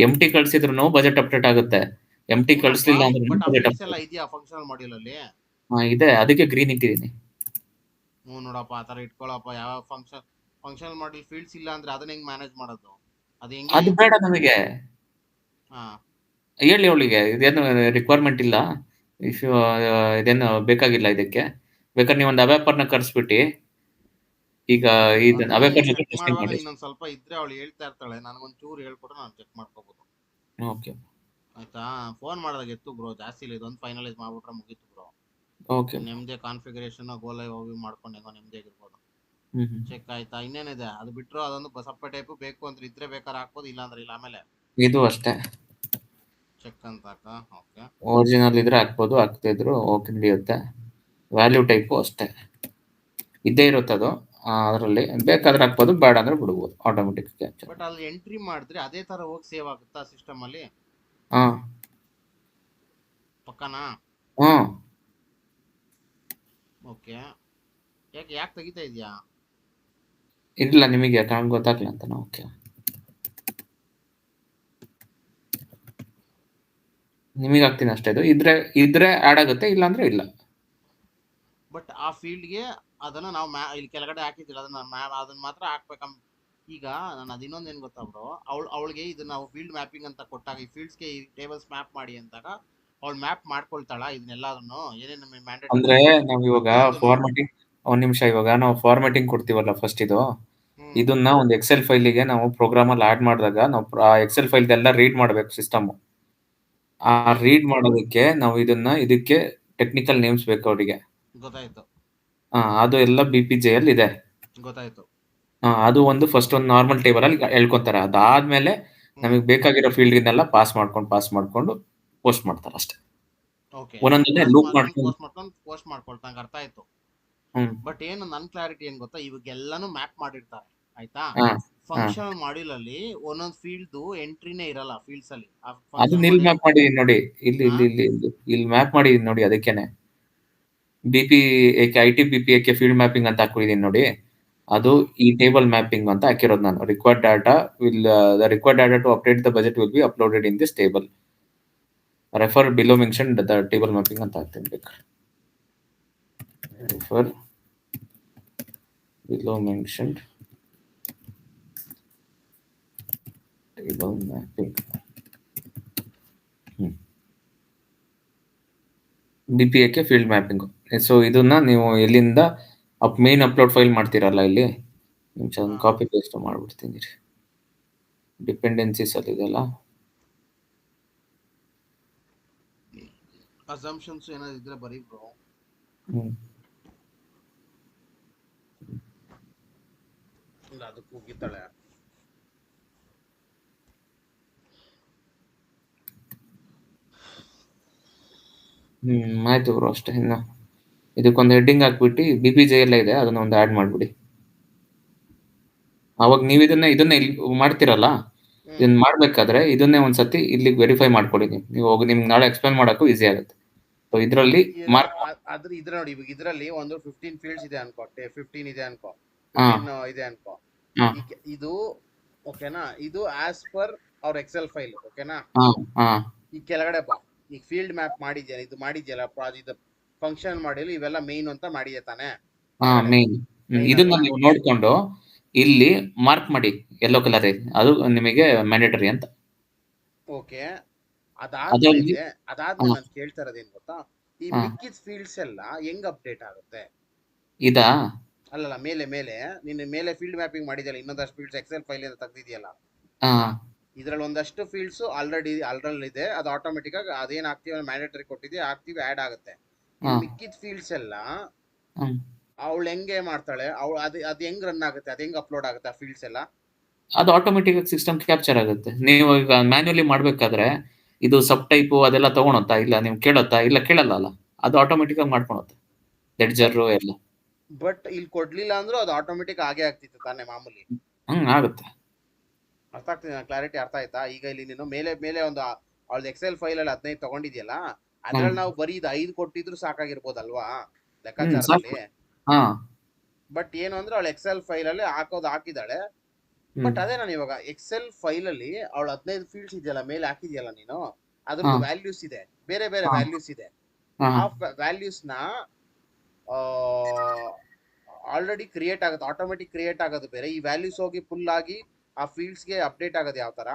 ಎಂಟಿ ಕಳ್ಸಿದ್ರು ಬಜೆಟ್ ಅಪ್ಡೇಟ್ ಆಗುತ್ತೆ, ಎಂಟಿ ಕಳಿಸಲಿಲ್ಲ ಅಂದ್ರೆ ಬಜೆಟ್ ಅಪ್ಡೇಟ್ ಎಲ್ಲ ಇದೆಯಾ ಫಂಕ್ಷನಲ್ ಮಾಡ್ಯೂಲ್ ಅಲ್ಲಿ? ಇದೆ, ಅದಕ್ಕೆ ಗ್ರೀನ್ ಇಟ್ಟಿದ್ದೀನಿ. ನೋಡಪ್ಪ, ಆ ತರ ಇಟ್ಕೊಳ್ಳಪ್ಪ. ಯಾವ ಫಂಕ್ಷನಲ್ ಮಾಡ್ಯೂಲ್ ಫೀಲ್ಡ್ಸ್ ಇಲ್ಲ ಅಂದ್ರೆ ಅದನ್ನ ಹೆಂಗ್ ಮ್ಯಾನೇಜ್ ಮಾಡೋದು? ಅದು ಬೇಡ ನಮಗೆ. ಹೇಳಿ ಅವಳಿಗೆ ಇದೇನು ರಿಕ್ವೈರ್ಮೆಂಟ್ ಇಲ್ಲ, ಇದೇನು ಬೇಕಾಗಿಲ್ಲ ಇದಕ್ಕೆ. ಬೇಕಾದ್ರೆ ನೀವು ಒಂದು ಅವ್ಯಾಪರ್ನ ಕರೆಸ್ಬಿಟ್ಟು ಈಗ ಇದನ್ನ ಅದನ್ನ ಅವೇಕರ್ ಜೊತೆ ಚೆಕ್ ಟೆಸ್ಟಿಂಗ್ ಮಾಡುವಾಗ ಮಾಡಿ. ಇನ್ನೊಂದ್ ಸ್ವಲ್ಪ ಇದ್ರೆ ಅವಳು ಹೇಳ್ತಾ ಇರ್ತಾಳೆ, ನನಗೊಂದ್ ಚೂರು ಹೇಳ್ಕೊಟ್ರೆ ನಾನು ಚೆಕ್ ಮಾಡ್ಕೋಬಹುದು. ಓಕೆ ಆಯ್ತಾ? ಫೋನ್ ಮಾಡಿದಾಗ ಎತ್ತು ಬ್ರೋ, ಜಾಸ್ತಿ ಇಲ್ಲ, ಇದೊಂದು ಫೈನಲೈಸ್ ಮಾಡ್ಬಿಟ್ರೆ ಮುಗೀತು ಬ್ರೋ. ಓಕೆ ನಿಮ್ದೇ ಕಾನ್ಫಿಗರೇಷನ್ ಗೋಲೈ ಹೋಗಿ ಮಾಡ್ಕೊಂಡು ಹೆಂಗೋ ನಿಮ್ದೇ ಇರ್ಬೋದು. ಹ್ಮ್ ಚೆಕ್ ಆಯ್ತಾ? ಇನ್ನೇನಿದೆ ಅದು ಬಿಟ್ರು ಅದೊಂದು ಸಪ್ಪ ಟೈಪ್ ಬೇಕು ಅಂದ್ರೆ ಇದ್ರೆ ಬೇಕಾದ್ರೆ ಹಾಕ್ಬೋದು, ಇಲ್ಲ ಅಂದ್ರೆ ಇಲ್ಲ. ಆಮೇಲೆ ಇದು ಅಷ್ಟೇ, ಚೆಕ್ ಅಂತ ಹಾಕ. ಓಕೆ ಒರಿಜಿನಲ್ ಇದ್ರೆ ಹಾಕ್ಬೋದು, ಹಾಕ್ತಾ ಇದ್ರು ಓಕೆ ನಡೆಯುತ್ತೆ. ವ್ಯಾಲ್ಯೂ ಟೈಪು ಅಷ್ಟೇ ಇದ್ದೇ ಇರುತ್ತೆ ಅದು, ಅದರಲ್ಲಿ ಬೇಕಾದ್ರೆ ಹಾಕ್ಬೋದು, ಬೇಡ ಅಂದ್ರೆ ಬಿಡ್ಬೋದು ಆಟೋಮೆಟಿಕ್ ಕ್ಯಾಪ್ಚರ್. ಬಟ್ ಅಲ್ಲಿ ಎಂಟ್ರಿ ಮಾಡಿದ್ರೆ ಅದೇ ತರ ಹೋಗಿ ಸೇವ್ ಆಗುತ್ತಾ ಸಿಸ್ಟಮ್ ಅಲ್ಲಿ? ಹಾ ಪಕ್ಕನಾ? ಹ್ಮ್ ಓಕೆ. ಯಾಕೆ ತೆಗಿತಾ ಇದೆಯಾ? ಇಲ್ಲ ನಿಮಗೆ ಕಾಣ್ ಗೊತ್ತಾಗ್ಲಿಲ್ಲ ಅಂತ. ಓಕೆ ನಿಮಗೆ ಹಾಕ್ತೀನಿ ಅಷ್ಟೇ. ಇದು ಇದ್ರೆ ಆಡ್ ಆಗುತ್ತೆ, ಇಲ್ಲ ಅಂದ್ರೆ ಇಲ್ಲ. ಬಟ್ ಆ ಫೀಲ್ಡ್ಗೆ ಅದನ್ನ ನಾವು ಇಲ್ಲಿ ಕೆಳಗಡೆ ಹಾಕಿದ್ದಿಲ್ಲ, ಅದನ್ನ ಮಾತ್ರ ಹಾಕ್ಬೇಕ. ಈಗ ನಾನು ಅದು ಇನ್ನೊಂದು ಏನ್ ಗೊತ್ತಾ ಬ್ರೋ, ಅವಳಿಗೆ ಇದು ನಾವು ಫೀಲ್ಡ್ ಮ್ಯಾಪಿಂಗ್ ಅಂತ ಕೊಟ್ಟಾಗ ಈ ಫೀಲ್ಡ್ಸ್ಗೆ ಈ ಟೇಬಲ್ಸ್ ಮ್ಯಾಪ್ ಮಾಡಿ ಅಂದಾಗ ಅವಳು ಮ್ಯಾಪ್ ಮಾಡ್ಕೊಳ್ತಾಳ ಇದನ್ನೆಲ್ಲದನ್ನು, ಏನೇನು ಮ್ಯಾಂಡೇಟ್ ಅಂದ್ರೆ ನಾವ್ ಇವಾಗ ಫಾರ್ಮೆಟಿಂಗ್, ಒಂದ್ ನಿಮಿಷ, ಇವಾಗ ನಾವು ಫಾರ್ಮೆಟಿಂಗ್ ಕೊಡ್ತೀವಲ್ಲ ಫಸ್ಟ್ ಇದನ್ನ ಒಂದು ಎಕ್ಸೆಲ್ ಫೈಲಿಗೆ ನಾವು ಪ್ರೋಗ್ರಾಮ್ ಅಲ್ಲಿ ಆಡ್ ಮಾಡಿದಾಗ ನಾವು ಆ ಎಕ್ಸೆಲ್ ಫೈಲ್ ಎಲ್ಲ ರೀಡ್ ಮಾಡ್ಬೇಕು ಸಿಸ್ಟಮ್. ಆ ರೀಡ್ ಮಾಡೋದಕ್ಕೆ ನಾವು ಇದಕ್ಕೆ ಟೆಕ್ನಿಕಲ್ ನೇಮ್ಸ್ ಬೇಕು ಅವರಿಗೆ. ಗೊತ್ತಾಯ್ತು. ಅದು ಎಲ್ಲ BPJ ಅಲ್ಲಿ ಇದೆ. ಗೊತ್ತಾಯ್ತು. ಅದು ಒಂದು ಫಸ್ಟ್ ಒಂದು ನಾರ್ಮಲ್ ಟೇಬಲ್ ಅಲ್ಲಿ ಹೇಳ್ಕೊಂತಾರೆ. ಅದಾದ್ಮೇಲೆ ನಮಗೆ ಬೇಕಾಗಿರೋ ಫೀಲ್ಡ್ನೆಲ್ಲ ಪಾಸ್ ಮಾಡ್ಕೊಂಡು ಪೋಸ್ಟ್ ಮಾಡ್ತಾರೆ ಅಷ್ಟೇ. ಓಕೆ, ಒಂದೊಂದನ್ನೇ ಲೂಪ್ ಮಾಡ್ಕೊಂಡು ಪೋಸ್ಟ್ ಮಾಡ್ಕೊಳ್ತಂಗ ಅರ್ಥ ಆಯ್ತು. ಹ್ಮ್ ಬಟ್ ಏನು ನನ್ ಕ್ಲಾರಿಟಿ ಏನ್ ಗೊತ್ತಾ, ಇವಾಗೆಲ್ಲಾನು ಮ್ಯಾಪ್ ಮಾಡಿರ್ತಾರೆ ಆಯ್ತಾ. ಹಾ ಫಂಕ್ಷನಲ್ ಮಾಡ್ಯೂಲ್ ಅಲ್ಲಿ ಒಂದೊಂದು ಫೀಲ್ಡ್ ಎಂಟ್ರಿನೇ ಇರಲ್ಲ ಫೀಲ್ಡ್ಸ್ ಅಲ್ಲಿ. ಅದನ್ನ ಇಲ್ಲಿ ಮ್ಯಾಪ್ ಮಾಡಿದೀನಿ ನೋಡಿ, ಇಲ್ಲಿ ಮ್ಯಾಪ್ ಮಾಡಿದೀನಿ ನೋಡಿ. ಅದಕ್ಕೇನೆ ITBPAK ಫೀಲ್ಡ್ ಮ್ಯಾಪಿಂಗ್ ಅಂತ ಹಾಕಿದೀನಿ ನೋಡಿ. ಅದು ಈ ಟೇಬಲ್ ಮ್ಯಾಪಿಂಗ್ ಅಂತ ಹಾಕಿರೋದು ನಾನು. Required data the required data to update the budget will be uploaded in this table. Refer below mentioned the table mapping ಅಂತ ಹಾಕ್ತೀನಿ ಬೇಕಾದ್ರೆ. Refer below mentioned table mapping. BPAK field mapping. So ಇದನ್ನ ನೀವು ಎಲ್ಲಿಂದ main upload file ಮಾಡ್ತೀರಲ್ಲ, ಇಲ್ಲಿ copy paste ಮಾಡ್ಬಿಡ್ತೀನಿ. Dependencies ಅಲ್ಲಿ ಇದೆಲ್ಲ ಅಸಂಪ್ಷನ್ಸ್ ಏನಾದ್ರು ಇದ್ರೆ ಬರೀ ಬ್ರೋ. ಅದಕ್ಕೆ ಹೋಗಿದ್ದಾಳೆ. ಆಯ್ತು ಬ್ರೋ ಅಷ್ಟೇ. ಇನ್ನು ಇದಕ್ಕೊಂದು ಹೆಡ್ಡಿಂಗ್ ಹಾಕ್ಬಿಟ್ಟು BPJ ಎಲ್ಲ ಇದೆ, ಅದನ್ನ ಒಂದು ಆಡ್ ಮಾಡ್ಬಿಡಿ. ಅವಾಗ ನೀವು ಇದನ್ನ ಇಲ್ಲಿ ಮಾಡ್ತಿರಲ್ಲ, ಇದನ್ನ ಮಾಡ್ಬೇಕಾದ್ರೆ ಇದನ್ನೇ ಒಂದ್ಸತಿ ಇಲ್ಲಿ ವೆರಿಫೈ ಮಾಡ್ಕೊಳ್ಳಿ. ನೀವು ಹೋಗಿ ನಿಮ್ಗೆ ನಾಳೆ ಎಕ್ಸ್ಪ್ಲೈನ್ ಮಾಡಕ್ಕೂ ಈಸಿ ಆಗುತ್ತೆ. ಸೊ ಇದರಲ್ಲಿ ಇದ್ರ ನೋಡಿ, ಇವಾಗ ಇದರಲ್ಲಿ ಒಂದು 15 ಫೀಲ್ಡ್ಸ್ ಇದೆ ಅನ್ಕೋ, 15 ಇದೆ ಅನ್ಕೋ, 15 ಇದೆ ಅನ್ಕೋ. ಇದು ಓಕೆನಾ, ಇದು ಆಸ್ ಪರ್ ಅವ್ರ ಎಕ್ಸೆಲ್ ಫೈಲ್. ಓಕೆನಾ, ಈ ಕೆಳಗಡೆ ಬಾ. ಈಗ ಫೀಲ್ಡ್ ಮ್ಯಾಪ್ ಮಾಡಿದ್ಯಲ್ಲ, ಇದು ಮಾಡಿದ್ಯಲ್ಲ ಇದು ಫಂಕ್ಷನ್ ಮಾಡಿಲ್ಲ, ಇವೆಲ್ಲ ಮೇನ್ ಅಂತ ಮಾಡಿದೆ ತಾನೆ. ಮೇನ್ ಇದನ್ನ ನೀವು ನೋಡ್ಕೊಂಡು ಇಲ್ಲಿ ಮಾರ್ಕ್ ಮಾಡಿ ಯೆಲ್ಲೋ ಕಲರ್, ಅದು ನಿಮಗೆ ಮ್ಯಾಂಡೇಟರಿ ಅಂತ. ಓಕೆ, ಅದಾದ್ಮೇಲೆ ನಾನು ಕೇಳ್ತಾ ಇರೋದೇನ್ ಗೊತ್ತಾ, ಈ ಮಿಕ್ಕಿದ ಫೀಲ್ಡ್ಸ್ ಎಲ್ಲ ಹೆಂಗ್ ಅಪ್ಡೇಟ್ ಆಗುತ್ತೆ? ಇದಾ ಅಲ್ಲಲ್ಲ, ಮೇಲೆ ನಿನ್ನ ಮೇಲೆ ಫೀಲ್ಡ್ ಮ್ಯಾಪಿಂಗ್ ಮಾಡಿದ್ಯಲ್ಲ, ಇನ್ನೊಂದಷ್ಟು ಫೀಲ್ಡ್ಸ್ ಎಕ್ಸೆಲ್ ಫೈಲ್ ಅಂತ ತೆಗ್ದಿದ್ಯಲ್ಲ, ಇದ್ರಲ್ಲಿ ಒಂದಷ್ಟು ಫೀಲ್ಡ್ಸ್ ಆಲ್ರೆಡಿ ಇದೆ. ಅದು ಆಟೋಮೆಟಿಕ್ ಆಗಿ ಅದೇನ್ ಹಾಕ್ತಿವಿ ಮ್ಯಾಂಡೇಟರಿ ಕೊಟ್ಟಿದ್ವಿ, ಹಾಕ್ತಿವಿ, ಆಡ್ ಆಗುತ್ತೆ. ಮಿಕ್ಕಿದ ಫೀಲ್ಡ್ಸ್ ಎಲ್ಲ ಅವಳು ಹೆಂಗೆ ಮಾಡ್ತಾಳೆ? ಅದು ಹೆಂಗ್ ರನ್ ಆಗುತ್ತೆ? ಅದು ಹೆಂಗ್ ಅಪ್ಲೋಡ್ ಆಗುತ್ತೆ ಆ ಫೀಲ್ಡ್ಸ್ ಎಲ್ಲ? ಅದು ಆಟೋಮೆಟಿಕ್ ಸಿಸ್ಟಮ್ ಕ್ಯಾಪ್ಚರ್ ಆಗುತ್ತೆ. ನೀವು ಈಗ ಮ್ಯಾನ್ಯುಯಲಿ ಮಾಡ್ಬೇಕಾದ್ರೆ ಇದು ಸಬ್ ಟೈಪು ಅದೆಲ್ಲ ತಗೊಳುತ್ತಾ? ಇಲ್ಲ ನೀವು ಕೇಳುತ್ತಾ? ಇಲ್ಲ ಕೇಳಲ್ಲ. ಅದು ಆಟೋಮೆಟಿಕ್ ಆಗಿ ಮಾಡ್ಕೊಳುತ್ತೆ, ಲೆಡ್ಜರ್ ಎಲ್ಲ. ಬಟ್ ಇಲ್ಲಿ ಕೊಡ್ಲಿಲ್ಲ ಅಂದ್ರೂ ಅದು ಆಟೋಮೆಟಿಕ್ ಆಗೇ ಆಗ್ತಿತ್ತು ತಾನೆ ಮಾಮೂಲಿ? ಆಗುತ್ತೆ. ಅರ್ಥ ಆಗ್ತಿದೆ, ಕ್ಲಾರಿಟಿ ಅರ್ಥ ಆಯ್ತಾ? ಈಗ ಇಲ್ಲಿ ನೀನು ಮೇಲೆ ಒಂದು ಅವಳದು ಎಕ್ಸೆಲ್ ಫೈಲ್ ಅಲ್ಲಿ 15 ತಗೊಂಡಿದ್ಯಲ್ಲ, ಅದ್ರಲ್ಲಿ ನಾವು ಬರೀ 5 ಕೊಟ್ಟಿದ್ರು ಸಾಕಾಗಿರ್ಬೋದಲ್ವಾ ಲೆಕ್ಕಾಚಾರದಲ್ಲಿ? ಬಟ್ ಏನು ಅಂದ್ರೆ ಅವಳು ಎಕ್ಸೆಲ್ ಫೈಲ್ ಅಲ್ಲಿ ಹಾಕಿದಾಳೆ. ಬಟ್ ಅದೇ ನಾನು ಇವಾಗ ಎಕ್ಸೆಲ್ ಫೈಲ್ ಅಲ್ಲಿ ಅವಳು 15 ಫೀಲ್ಡ್ಸ್ ಇದೆಯಲ್ಲ ಮೇಲೆ ಹಾಕಿದ್ಯಲ್ಲ ನೀನು, ಅದ್ರ ವ್ಯಾಲ್ಯೂಸ್ ಇದೆ, ಬೇರೆ ವ್ಯಾಲ್ಯೂಸ್ ಇದೆ. ಆ ವ್ಯಾಲ್ಯೂಸ್ ನ ಆಲ್ರೆಡಿ ಕ್ರಿಯೇಟ್ ಆಗುತ್ತೆ, ಆಟೋಮೆಟಿಕ್ ಕ್ರಿಯೇಟ್ ಆಗೋದು ಬೇರೆ. ಈ ವ್ಯಾಲ್ಯೂಸ್ ಹೋಗಿ ಫುಲ್ ಆಗಿ ಆ ಫೀಲ್ಡ್ಸ್ ಗೆ ಅಪ್ಡೇಟ್ ಆಗೋದು ಯಾವ ತರ?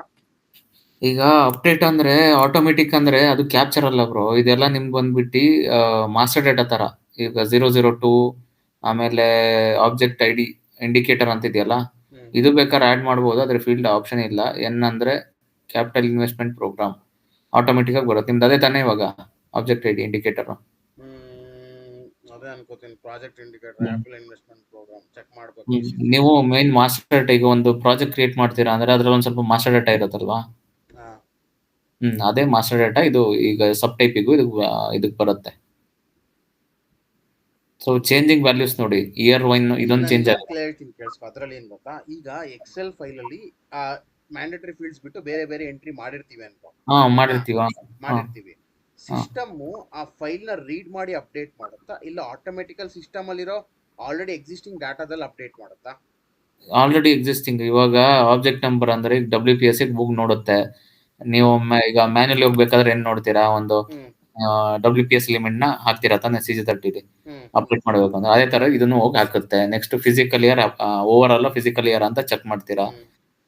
ಈಗ ಅಪ್ಡೇಟ್ ಅಂದ್ರೆ ಆಟೋಮೆಟಿಕ್ ಅಂದ್ರೆ ಅದು ಕ್ಯಾಪ್ಚರ್ ಅಲ್ಲ ಬ್ರೋ. ಇದೆಲ್ಲ ನಿಮ್ಗೆ ಬಂದ್ಬಿಟ್ಟು ಮಾಸ್ಟರ್ ಡೇಟಾ ತರ. ಈಗ 002 ಆಮೇಲೆ ಆಬ್ಜೆಕ್ಟ್ ID ಇಂಡಿಕೇಟರ್ ಅಂತ ಇದೆಯಲ್ಲ, ಇದು ಬೇಕಾದ್ರೆ ಆಡ್ ಮಾಡ್ಬೋದು. ಅದ್ರ ಫೀಲ್ಡ್ ಆಪ್ಷನ್ ಇಲ್ಲ. ಎನ್ ಅಂದ್ರೆ ಕ್ಯಾಪಿಟಲ್ ಇನ್ವೆಸ್ಟ್ಮೆಂಟ್ ಪ್ರೋಗ್ರಾಮ್, ಆಟೋಮೆಟಿಕ್ ಆಗಿ ಬರುತ್ತೆ. ನಿಮ್ದು ಅದೇ ತಾನೇ ಇವಾಗ ಆಬ್ಜೆಕ್ಟ್ ಐಡಿ ಇಂಡಿಕೇಟರ್. ಅದೇ ಅನ್ಕೋತೀನಿ, project indicator apple investment program check ಮಾಡ್ಬೇಕು. ನೀವು ಮೇನ್ ಮಾಸ್ಟರ್ ಡೇಟಾ, ಈಗ ಒಂದು ಪ್ರಾಜೆಕ್ಟ್ ಕ್ರಿಯೇಟ್ ಮಾಡ್ತೀರಾ ಅಂದ್ರೆ ಅದ್ರಲ್ಲಿ ಒಂದು ಸ್ವಲ್ಪ ಮಾಸ್ಟರ್ ಡೇಟಾ ಇರುತ್ತಲ್ವಾ, ಅದೇ ಮಾಸ್ಟರ್ ಡೇಟಾ. ಇದು ಈಗ ಸಬ್ ಟೈಪಿಗೂ ಇದಕ್ಕೆ ಬರುತ್ತೆ. ಸೊ ಚೇಂಜಿಂಗ್ ವ್ಯಾಲ್ಯೂಸ್ ನೋಡಿ, ಇಯರ್ ವೈನ್ ಇದೊಂದು ಚೇಂಜ್ ಆಗುತ್ತೆ. ಹೇಳ್ತೀನಿ ಕೇಳಿಸ್ಕೊ. ಅದ್ರಲ್ಲಿ ಏನ್ ಗೊತ್ತಾ, ಈಗ ಎಕ್ಸೆಲ್ ಫೈಲ್ ಅಲ್ಲಿ ಮ್ಯಾಂಡೇಟರಿ ಫೀಲ್ಡ್ಸ್ ಬಿಟ್ಟು ಬೇರೆ ಬೇರೆ ಎಂಟ್ರಿ ಮಾಡಿರ್ತೀವಿ ಅನ್ಕೋ. ಮಾಡಿರ್ತೀವಿ. ಸಿಸ್ಟಮ್ ಆ ಫೈಲ್ ನ ರೀಡ್ ಮಾಡಿ ಅಪ್ಡೇಟ್ ಮಾಡುತ್ತಾ, ಇಲ್ಲ ಆಟೋಮೆಟಿಕಲ್ ಸಿಸ್ಟಮ್ ಅಲ್ಲಿರೋ ಆಲ್ರೆಡಿ ಎಕ್ಸಿಸ್ಟಿಂಗ್ ಡಾಟಾದಲ್ಲಿ ಅಪ್ಡೇಟ್ ಮಾಡುತ್ತಾ? Already existing. ಇವಾಗ ಆಬ್ಜೆಕ್ಟ್ ನಂಬರ್ ಅಂದ್ರೆ WPS ಬುಕ್ ನೋಡುತ್ತೆ. ನೀವು ಈಗ ಮ್ಯಾನ್ಯಲಿ ಹೋಗ್ಬೇಕಾದ್ರೆ ಏನ್ ನೋಡ್ತೀರಾ, ಒಂದು WPS ಲಿಮಿಟ್ ನ ಹಾಕ್ತೀರಾ ತಾನೆ, CG30 ಅಪ್ಡೇಟ್ ಮಾಡಬೇಕು ಅಂದ್ರೆ. ಅದೇ ತರ ಇದನ್ನು ಹೋಗಿ ಹಾಕುತ್ತೆ. Next physical year, over all physical year ಅಂತ ಚೆಕ್ ಮಾಡ್ತೀರಾ.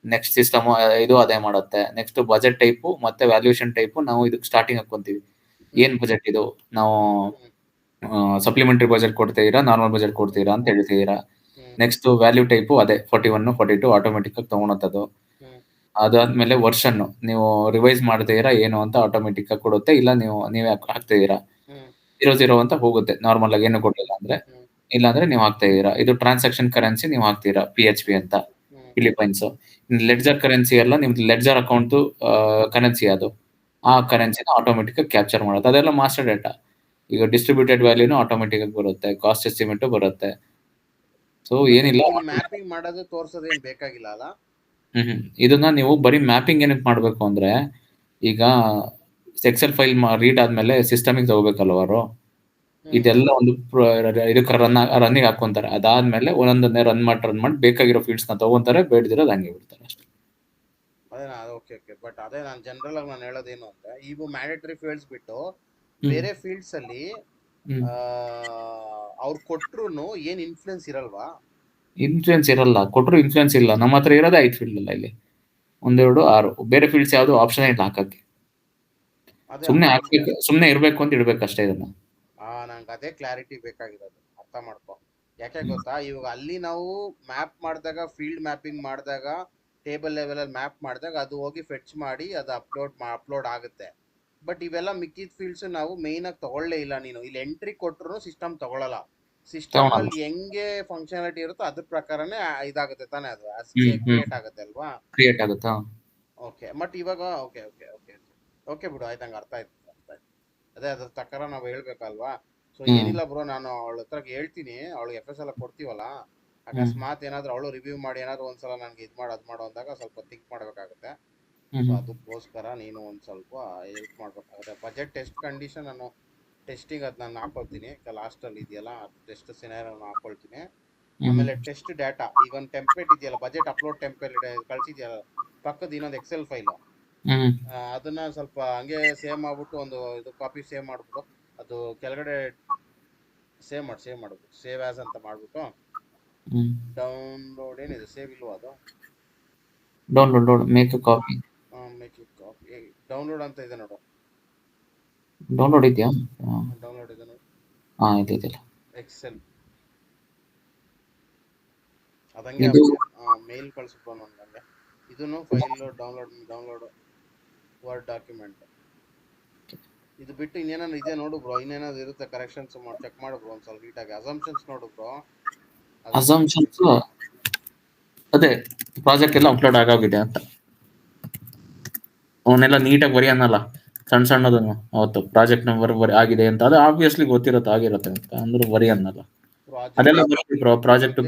ನೆಕ್ಸ್ಟ್ ಸಿಸ್ಟಮ್ ಇದು ಅದೇ ಮಾಡುತ್ತೆ. ನೆಕ್ಸ್ಟ್ ಬಜೆಟ್ ಟೈಪು ಮತ್ತೆ ವ್ಯಾಲ್ಯೂಯೇಷನ್ ಟೈಪು ನಾವು ಇದಕ್ಕೆ ಸ್ಟಾರ್ಟಿಂಗ್ ಹಾಕೊಂತೀವಿ. ಏನ್ ಬಜೆಟ್ ಇದು, ನಾವು ಸಪ್ಲಿಮೆಂಟರಿ ಬಜೆಟ್ ಕೊಡ್ತೀರಾ, ನಾರ್ಮಲ್ ಬಜೆಟ್ ಕೊಡ್ತೀರಾ ಅಂತ ಹೇಳ್ತೀರಾ. ನೆಕ್ಸ್ಟ್ ವ್ಯಾಲ್ಯೂ ಟೈಪು ಅದೇ 41, 42 ಆಟೋಮೆಟಿಕ್ ಆಗಿ ತಗೊಳತ್ತದು. ಅದಾದ್ಮೇಲೆ ವರ್ಷನ್, ನೀವು ರಿವೈಸ್ ಮಾಡ್ತೀರಾ ಏನು ಅಂತ ಆಟೋಮೆಟಿಕ್ ಆಗಿ ಕೊಡುತ್ತೆ. ಇಲ್ಲ ನೀವೇ ಹಾಕ್ತಿದ್ದೀರಾ 00 ಅಂತ ಹೋಗುತ್ತೆ, ನಾರ್ಮಲ್ ಆಗಿ ಏನು ಕೊಟ್ಟಿಲ್ಲ ಅಂದ್ರೆ. ಇಲ್ಲಾಂದ್ರೆ ನೀವು ಹಾಕ್ತಾ ಇದೀರಾ. ಇದು ಟ್ರಾನ್ಸಾಕ್ಷನ್ ಕರೆನ್ಸಿ ನೀವು ಹಾಕ್ತೀರಾ, PHP ಅಂತ, ಫಿಲಿಪೈನ್ಸ್. ಲೆಡ್ಜರ್ ಕರೆನ್ಸಿ ಎಲ್ಲ ನಿಮ್ದು ಲೆಡ್ಜರ್ ಅಕೌಂಟ್ ಕರೆನ್ಸಿ, ಅದು ಆ ಕರೆನ್ಸಿನ ಆಟೋಮೆಟಿಕ್ ಆಗಿ ಕ್ಯಾಪ್ಚರ್ ಮಾಡುತ್ತೆ. ಅದೆಲ್ಲ ಮಾಸ್ಟರ್ ಡೇಟಾ. ಈಗ ಡಿಸ್ಟ್ರಿಬ್ಯೂಟೆಡ್ ವ್ಯಾಲ್ಯೂನು ಆಟೋಮೆಟಿಕ್ ಆಗಿ ಬರುತ್ತೆ, ಕಾಸ್ಟ್ ಎಸ್ಟಿಮೇಟ್ ಬರುತ್ತೆ. ಸೊ ಏನಿಲ್ಲ, ಮ್ಯಾಪಿಂಗ್ ಮಾಡೋದು ತೋರ್ಸೋದು ಏನ್ ಬೇಕಾಗಿಲ್ಲ ಅಲ್ಲ. ಇದನ್ನ ನೀವು ಬರೀ ಮ್ಯಾಪಿಂಗ್ ಏನಕ್ಕೆ ಮಾಡ್ಬೇಕು ಅಂದ್ರೆ, ಈಗ ಎಕ್ಸೆಲ್ ಫೈಲ್ ರೀಡ್ ಆದ್ಮೇಲೆ ಸಿಸ್ಟಮಿಗೆ ತಗೋಬೇಕಲ್ವ ಅವರು. ಇದೆಲ್ಲ ಒಂದು ಇದಕ್ಕೆ ರನ್ನಿಂಗ್ ಹಾಕೊಂತಾರೆ. ಅದಾದ್ಮೇಲೆ ಒಂದೊಂದನ್ನೇ ರನ್ ಮಾಡಿ ಬೇಕಾಗಿರೋ ಫೀಲ್ಡ್ಸ್ ನ ತಗೊಂತಾರೆ, ಬೇಡದಿರೋದು ಹಂಗೆ ಬಿಡ್ತಾರೆ ಅಷ್ಟೇ. ಓಕೆ. ಬಟ್ ಅದೇ ನಾನು ಜನರಲ್ ಆಗಿ ನಾನು ಹೇಳೋದೇನು ಅಂದ್ರೆ, ಇವು ಮ್ಯಾಂಡೇಟರಿ ಫೀಲ್ಡ್ಸ್ ಬಿಟ್ಟು ಬೇರೆ ಫೀಲ್ಡ್ಸ್ ಅಲ್ಲಿ ಅವ್ರು ಕೊಟ್ರು ಏನ್ ಇನ್ಫ್ಲುಯೆನ್ಸ್ ಇರಲ್ವಾ? ಇನ್ಫ್ಲುಯೆನ್ಸ್ ಇರಲ್ಲ, ಕೊಟ್ಟರು ಇನ್ಫ್ಲುಯೆನ್ಸ್ ಇಲ್ಲ. ನಮ್ಮ ಹತ್ರ ಇರೋದೇ 5 ಫೀಲ್ಡ್ ಅಲ್ಲ, ಇಲ್ಲಿ 1, 2, 6 ಬೇರೆ ಫೀಲ್ಡ್ಸ್ ಯಾವ್ದು ಆಪ್ಷನ್ ಇಲ್ಲ ಹಾಕಕ್ಕೆ. ಸುಮ್ನೆ ಇರ್ಬೇಕು ಅಂತ ಇಡ್ಬೇಕು ಅಷ್ಟೇ ಇದನ್ನ. ನಂಗೆ ಅದೇ ಕ್ಲಾರಿಟಿ ಬೇಕಾಗಿರೋದು, ಅರ್ಥ ಮಾಡ್ಕೊ. ಯಾಕೆ ಗೊತ್ತಾ, ಇವಾಗ ಅಲ್ಲಿ ನಾವು ಮ್ಯಾಪ್ ಮಾಡಿದಾಗ, ಫೀಲ್ಡ್ ಮ್ಯಾಪಿಂಗ್ ಮಾಡಿದಾಗ, ಟೇಬಲ್ ಲೆವೆಲ್ ಅಲ್ಲಿ ಮ್ಯಾಪ್ ಮಾಡಿದಾಗ ಅದು ಹೋಗಿ ಫೆಚ್ ಮಾಡಿ ಅದು ಅಪ್ಲೋಡ್ ಆಗುತ್ತೆ. ಬಟ್ ಇವೆಲ್ಲ ಮಿಕ್ಕಿದ ಫೀಲ್ಡ್ಸ್ ನಾವು ಮೇನ್ ಆಗಿ ತಗೊಳ್ಳೇ ಇಲ್ಲ. ನೀನು ಇಲ್ಲಿ ಎಂಟ್ರಿ ಕೊಟ್ಟರು ಸಿಸ್ಟಮ್ ತಗೊಳ್ಳಲ್ಲ. ಸಿಸ್ಟಮ್ ಅಲ್ಲಿ ಹೆಂಗೆ ಫಂಕ್ಷನಾಲಿಟಿ ಇರುತ್ತೋ ಅದ್ರ ಪ್ರಕಾರನೇ ಇದಾಗುತ್ತೆ ತಾನೇ, ಅದು ಕ್ರಿಯೇಟ್ ಆಗುತ್ತೆ ಅಲ್ವಾ? ಕ್ರಿಯೇಟ್ ಆಗುತ್ತಾ? ಓಕೆ. ಬಟ್ ಇವಾಗ ಓಕೆ ಬಿಡು, ಆಯ್ತು, ಹಂಗೆ ಅರ್ಥ ಆಯ್ತು. ಅದೇ ಅದ್ರ ಪ್ರಕಾರ ನಾವು ಹೇಳ್ಬೇಕಲ್ವಾ. ಸೊ ಏನಿಲ್ಲ ಬ್ರೋ, ನಾನು ಅವಳ ಹತ್ರ ಹೇಳ್ತೀನಿ, ಅವಳು FS ಎಲ್ಲ ಕೊಡ್ತೀವಲ್ಲ, ಅಕಸ್ಮಾತ್ ಏನಾದ್ರು ಅವಳು ರಿವ್ಯೂ ಮಾಡಿ ಏನಾದ್ರು ಒಂದ್ಸಲ ನನ್ಗೆ ಇದು ಮಾಡು ಅದು ಮಾಡು ಅಂದಾಗ ಸ್ವಲ್ಪ ಥಿಂಕ್ ಮಾಡ್ಬೇಕಾಗುತ್ತೆ. ಸೊ ಅದಕ್ಕೋಸ್ಕರ ನೀನು ಒಂದ್ ಸ್ವಲ್ಪ ಹೆಲ್ಪ್ ಮಾಡ್ಬೇಕಾಗುತ್ತೆ. ಬಜೆಟ್ ಟೆಸ್ಟ್ ಕಂಡೀಷನ್ ನಾನು ಟೆಸ್ಟಿಂಗ್ ಅದು ನಾನು ಹಾಕೊಳ್ತೀನಿ, ಲಾಸ್ಟ್ ಅಲ್ಲಿ ಇದೆಯಲ್ಲ ಟೆಸ್ಟ್ ಸಿನಾರಿಯೋ ಹಾಕೊಳ್ತೀನಿ. ಆಮೇಲೆ ಟೆಸ್ಟ್ ಡಾಟಾ, ಈಗ ಒಂದು ಟೆಂಪ್ಲೇಟ್ ಇದೆಯಲ್ಲ, ಬಜೆಟ್ ಅಪ್ಲೋಡ್ ಟೆಂಪ್ಲೇಟ್ ಕಳ್ಸಿದ್ಯಲ್ಲ ಪಕ್ಕದ ಇನ್ನೊಂದು ಎಕ್ಸೆಲ್ ಫೈಲ್, ಅದನ್ನ ಸ್ವಲ್ಪ ಹಂಗೆ ಸೇವ್ ಮಾಡ್ಬಿಟ್ಟು ಒಂದು ಇದು ಕಾಪಿ ಸೇವ್ ಮಾಡ್ಬಿಟ್ಟು ಅದು ಕೆಳಗಡೆ ಸೇವ್ ಮಾಡ್ಬಿಟ್ಟು ಸೇವ್ ಆಸ್ ಅಂತ ಮಾಡ್ಬಿಟ್ಟು ಡೌನ್ಲೋಡ್ ಏನಿದೆ, ಸೇವ್ ಇಲ್ವಾ ಅದು? Download make a copy. Download ಅಂತ ಇದೆ ನೋಡು. ಡೌನ್ಲೋಡ್ ಇದೆಯಾ? ಡೌನ್ಲೋಡ್ ಇದೆ ನೋಡು. ಇದೆಯಲ್ಲ ಎಕ್ಸೆಲ್. ಅದಂಗೆ ಮೇಲ್ ಕಳಿಸ್ಬಿಟ್ಟು ನನಗೆ ಇದನ್ನು ಫೈಲ್ ಡೌನ್ಲೋಡ್ ವರ್ಡ್ ಡಾಕ್ಯುಮೆಂಟ್. ಇದು ಬಿಟ್ಟು ಇನ್ನೇನಾದ್ರು ಇದೆ ನೋಡು ಬ್ರೋ, ಇನ್ನೇನಾದ್ರು ಇರುತ್ತೆ ಕರೆಕ್ಷನ್ಸ್ ಚೆಕ್ ಮಾಡು ಬ್ರೋ ಒಂದು ಸ್ವಲ್ಪ ನೀಟಾಗಿ. ಅಸಂಪ್ಷನ್ಸ್ ನೋಡು ಬ್ರೋ. ಅಸಂಪ್ಷನ್ಸ್ ಅದೇ ಪ್ರಾಜೆಕ್ಟ್ ಎಲ್ಲ ಅಪ್ಲೋಡ್ ಆಗೋಗಿದೆ ಅಂತ, ಅವನ್ನೆಲ್ಲ ನೀಟಾಗಿ ಬರಿ ಅನ್ನಲ್ಲ, ಸಣ್ಣದನ್ನು ಅವತ್ತು ಪ್ರಾಜೆಕ್ಟ್ ನಂಬರ್ ಆಗಿದೆ ಅಂತ. ಅದು ಆಬ್ವಿಯಸ್ಲಿ ಗೊತ್ತಿರುತ್ತೆ ಆಗಿರುತ್ತೆ ಅಂತ, ಅಂದ್ರೆ ಬರಿ ಅನ್ನಲ್ಲ. ಅದೆಲ್ಲ ಪ್ರಾಜೆಕ್ಟ್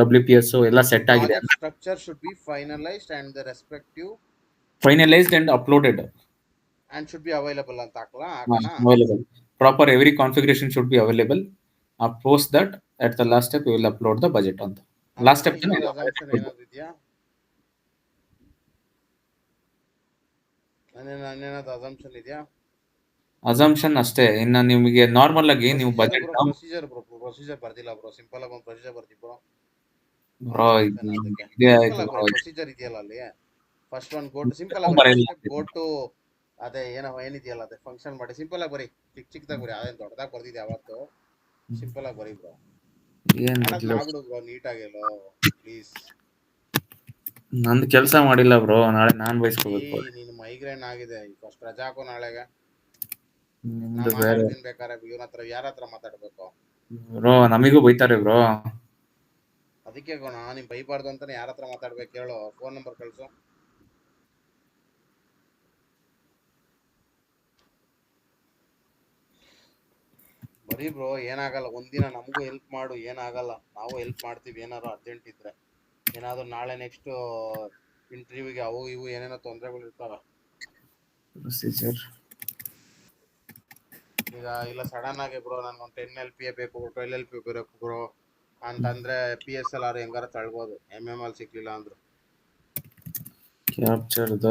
WPS ಎಲ್ಲ ಸೆಟ್ ಆಗಿದೆ. Structure should be finalised and the respective finalised and uploaded and should be available ಅಂತ ಹಾಕಲಾ? available. Proper every configuration should be available. Post that at the last step we will upload the budget ಅಂತ. Last step ಏನಾದ್ರು ಇದೆಯಾ? ಏನಾದ್ರು assumption ಇದೆಯಾ? Assumption ಅಷ್ಟೇ. ಇನ್ನ ನಿಮಗೆ normal ಆಗಿ ನೀವು ಬಜೆಟ್ ಪ್ರೊಸೀಜರ್ ಬರ್ದಿಲ್ಲ ಬ್ರೋ, ಸಿಂಪಲ್ ಆಗಿ ಒಂದು ಪ್ರೊಸೀಜರ್ ಬರ್ದಿ ಬ್ರೋ. ಪ್ರೊಸೀಜರ್ ಇದೆಯಲ್ಲ ಅಲ್ಲಿ, first one go to simple ಆಗಿ ಗೋ ಟು ಅದೇ ಏನಿದೆಯಲ್ಲ ಅದೇ ಫಂಕ್ಷನ್ ಮಾಡಿ ಸಿಂಪಲ್ ಆಗಿ ಬರಿ, ಚಿಕ್ಕದಾಗಿ ಬರಿ, ಅದೇನು ದೊಡ್ಡದಾಗಿ ಬರ್ದಿದೆ ಯಾವತ್ತು. ಸಿಂಪಲ್ ಆಗಿ ಬರಿ ಬ್ರೋ. ಏನ್ ಮಾಡಕ್ ಮೊದ್ಲು ಆಗ್ಬಿಡು ಬ್ರೋ ನೀಟಾಗೆಲ್ಲೋ ಪ್ಲೀಸ್. ನಂದು ಕೆಲಸ ಮಾಡಿಲ್ಲ ಬ್ರೋ, ನಾಳೆ ನಾನ್ ಏಯ್ ಬಯಸ್ಕೋಬೇಕು. ನೀನು ಮೈಗ್ರೇನ್ ಆಗಿದೆ, ಫಸ್ಟ್ ರಜಾ ಹಾಕು ನಾಳೆಗೆ. ನಾ ನಿಮ್ದು ಬೇರೆ ಮಾತಾಡ್ತೀನಿ ಬೇಕಾರೆ ಇವನ ಹತ್ರ, ಯಾರ ಹತ್ರ ಮಾತಾಡ್ಬೇಕು? ಬ್ರೋ, ನಮಿಗೂ ಬೈತಾರೆ ಬ್ರೋ. ಅದಕ್ಕೆ ಗುಣ ನೀನ್ ಬೈಬಾರ್ದು ಅಂತಾನೆ ಯಾರ ಹತ್ರ ಮಾತಾಡ್ಬೇಕು ಹೇಳು, ಫೋನ್ ನಂಬರ್ ಕಳ್ಸು. ಬರೀ ಬ್ರೋ ಏನಾಗಲ್ಲ, ಒಂದಿನ ನಮಗೂ ಹೆಲ್ಪ್ ಮಾಡು, ಏನಾಗಲ್ಲ, ನಾವು ಹೆಲ್ಪ್ ಮಾಡ್ತೀವಿ ಏನಾದ್ರು ಅರ್ಜೆಂಟ್ ಇದ್ರೆ. ಏನಾದ್ರು ನಾಳೆ ನೆಕ್ಸ್ಟ್ ಇಂಟರ್ವ್ಯೂಗೆ ಅವು ಇವು ಏನೇನೋ ತೊಂದರೆಗಳು ಇರ್ತಾವ. ಪ್ರೊಸೀಜರ್ ಈಗ ಇಲ್ಲ ಸಡನ್ ಆಗಿ ಬ್ರೋ ನನ್ಗೊಂದು 10 LPA ಬೇಕು, 12 LPA ಬೇಕು ಬ್ರೋ ಅಂತಂದ್ರೆ PSLR ಹೆಂಗಾರ ತಳ್ಬೋದು, MML ಸಿಕ್ಲಿಲ್ಲ ಅಂದ್ರು. ಕ್ಯಾಪ್ಚರ್ ದ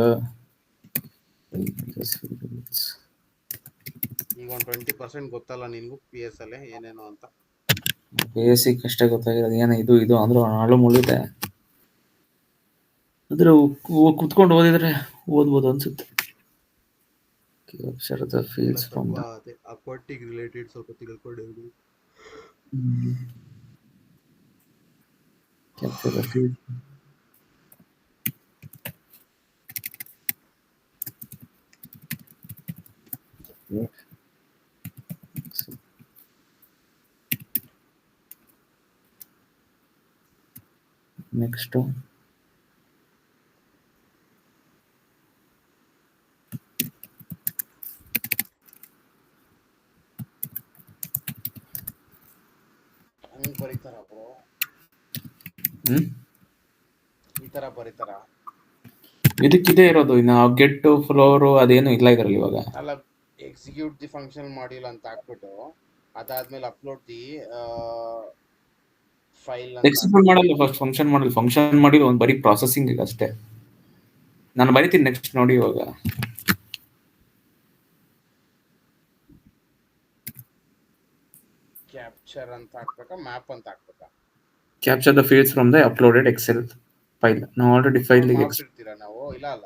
ಈಗ ಒಂದು 20% ಗೊತ್ತಲ್ಲ ನಿನ್ಗೂ PSL ಏನೇನು ಅಂತ. ಬೇಸಿಕ್ ಅಷ್ಟೇ ಗೊತ್ತಾಗಿರೋದು, ಏನ ಇದು ಇದು ಅಂದ್ರೆ ಹಾಳು ಮುಳಿದೆ. ಅಂದ್ರೆ ಕುತ್ಕೊಂಡು ಓದಿದ್ರೆ ಓದ್ಬೋದು ಅನ್ಸುತ್ತೆ. ಕ್ಯಾಪ್ಚರ್ ದ ಎಲ್ಲ ಫೀಲ್ಸ್ ಫ್ರಮ್ ಸ್ವಲ್ಪ ದ ಅದೇ ಅಕ್ವಾಟಿಕ್ ರಿಲೇಟೆಡ್ ಸ್ವಲ್ಪ ತಿಳ್ಕೊಂಡಿರ್ಬೋದು. Capture the fields. ನೆಕ್ಸ್ಟ್ ಹಂಗ್ ಬರೀತಾರ ಬ್ರೋ, ಈ ತರ ಬರೀತಾರ. ಇದಕ್ಕಿದೆ ಇರೋದು, ಇನ್ನು ಗೆಟ್ ಫ್ಲೋರ್ ಅದೇನು ಇಲ್ಲ ಇದರಲ್ಲಿ ಇವಾಗ. ಅಲ್ಲ, ಎಕ್ಸಿಕ್ಯೂಟ್ ದಿ ಫಂಕ್ಷನ್ ಮಾಡಿಲ್ಲ ಅಂತ ಹಾಕ್ಬಿಟ್ಟು ಅದಾದ್ಮೇಲೆ ಅಪ್ಲೋಡ್ ದಿ ಫೈಲ್ ಅಂತ ಎಕ್ಸಿಕ್ಯೂಟ್ ಮಾಡಲ್ಲ, ಫಸ್ಟ್ ಫಂಕ್ಷನ್ ಮಾಡಲ್ಲ. ಫಂಕ್ಷನ್ ಮಾಡಿ ಒಂದು ಬರೀ ಪ್ರಾಸೆಸಿಂಗ್ ಅಷ್ಟೇ. ನಾನು ಬರಿತೀನಿ ನೆಕ್ಸ್ಟ್ ನೋಡಿ ಇವಾಗ. ಕ್ಯಾಪ್ಚರ್ ಅಂತ ಹಾಕ್ಬೇಕಾ, ಮ್ಯಾಪ್ ಅಂತ ಹಾಕ್ಬೇಕಾ? Capture the fields from the uploaded Excel file. ನಾವು ಆಲ್ರೆಡಿ ಫೈಲ್ ಮಾಡ್ಬಿಟ್ಟಿರ್ತೀರಾ ನಾವು, ಇಲ್ಲ ಅಲ್ಲ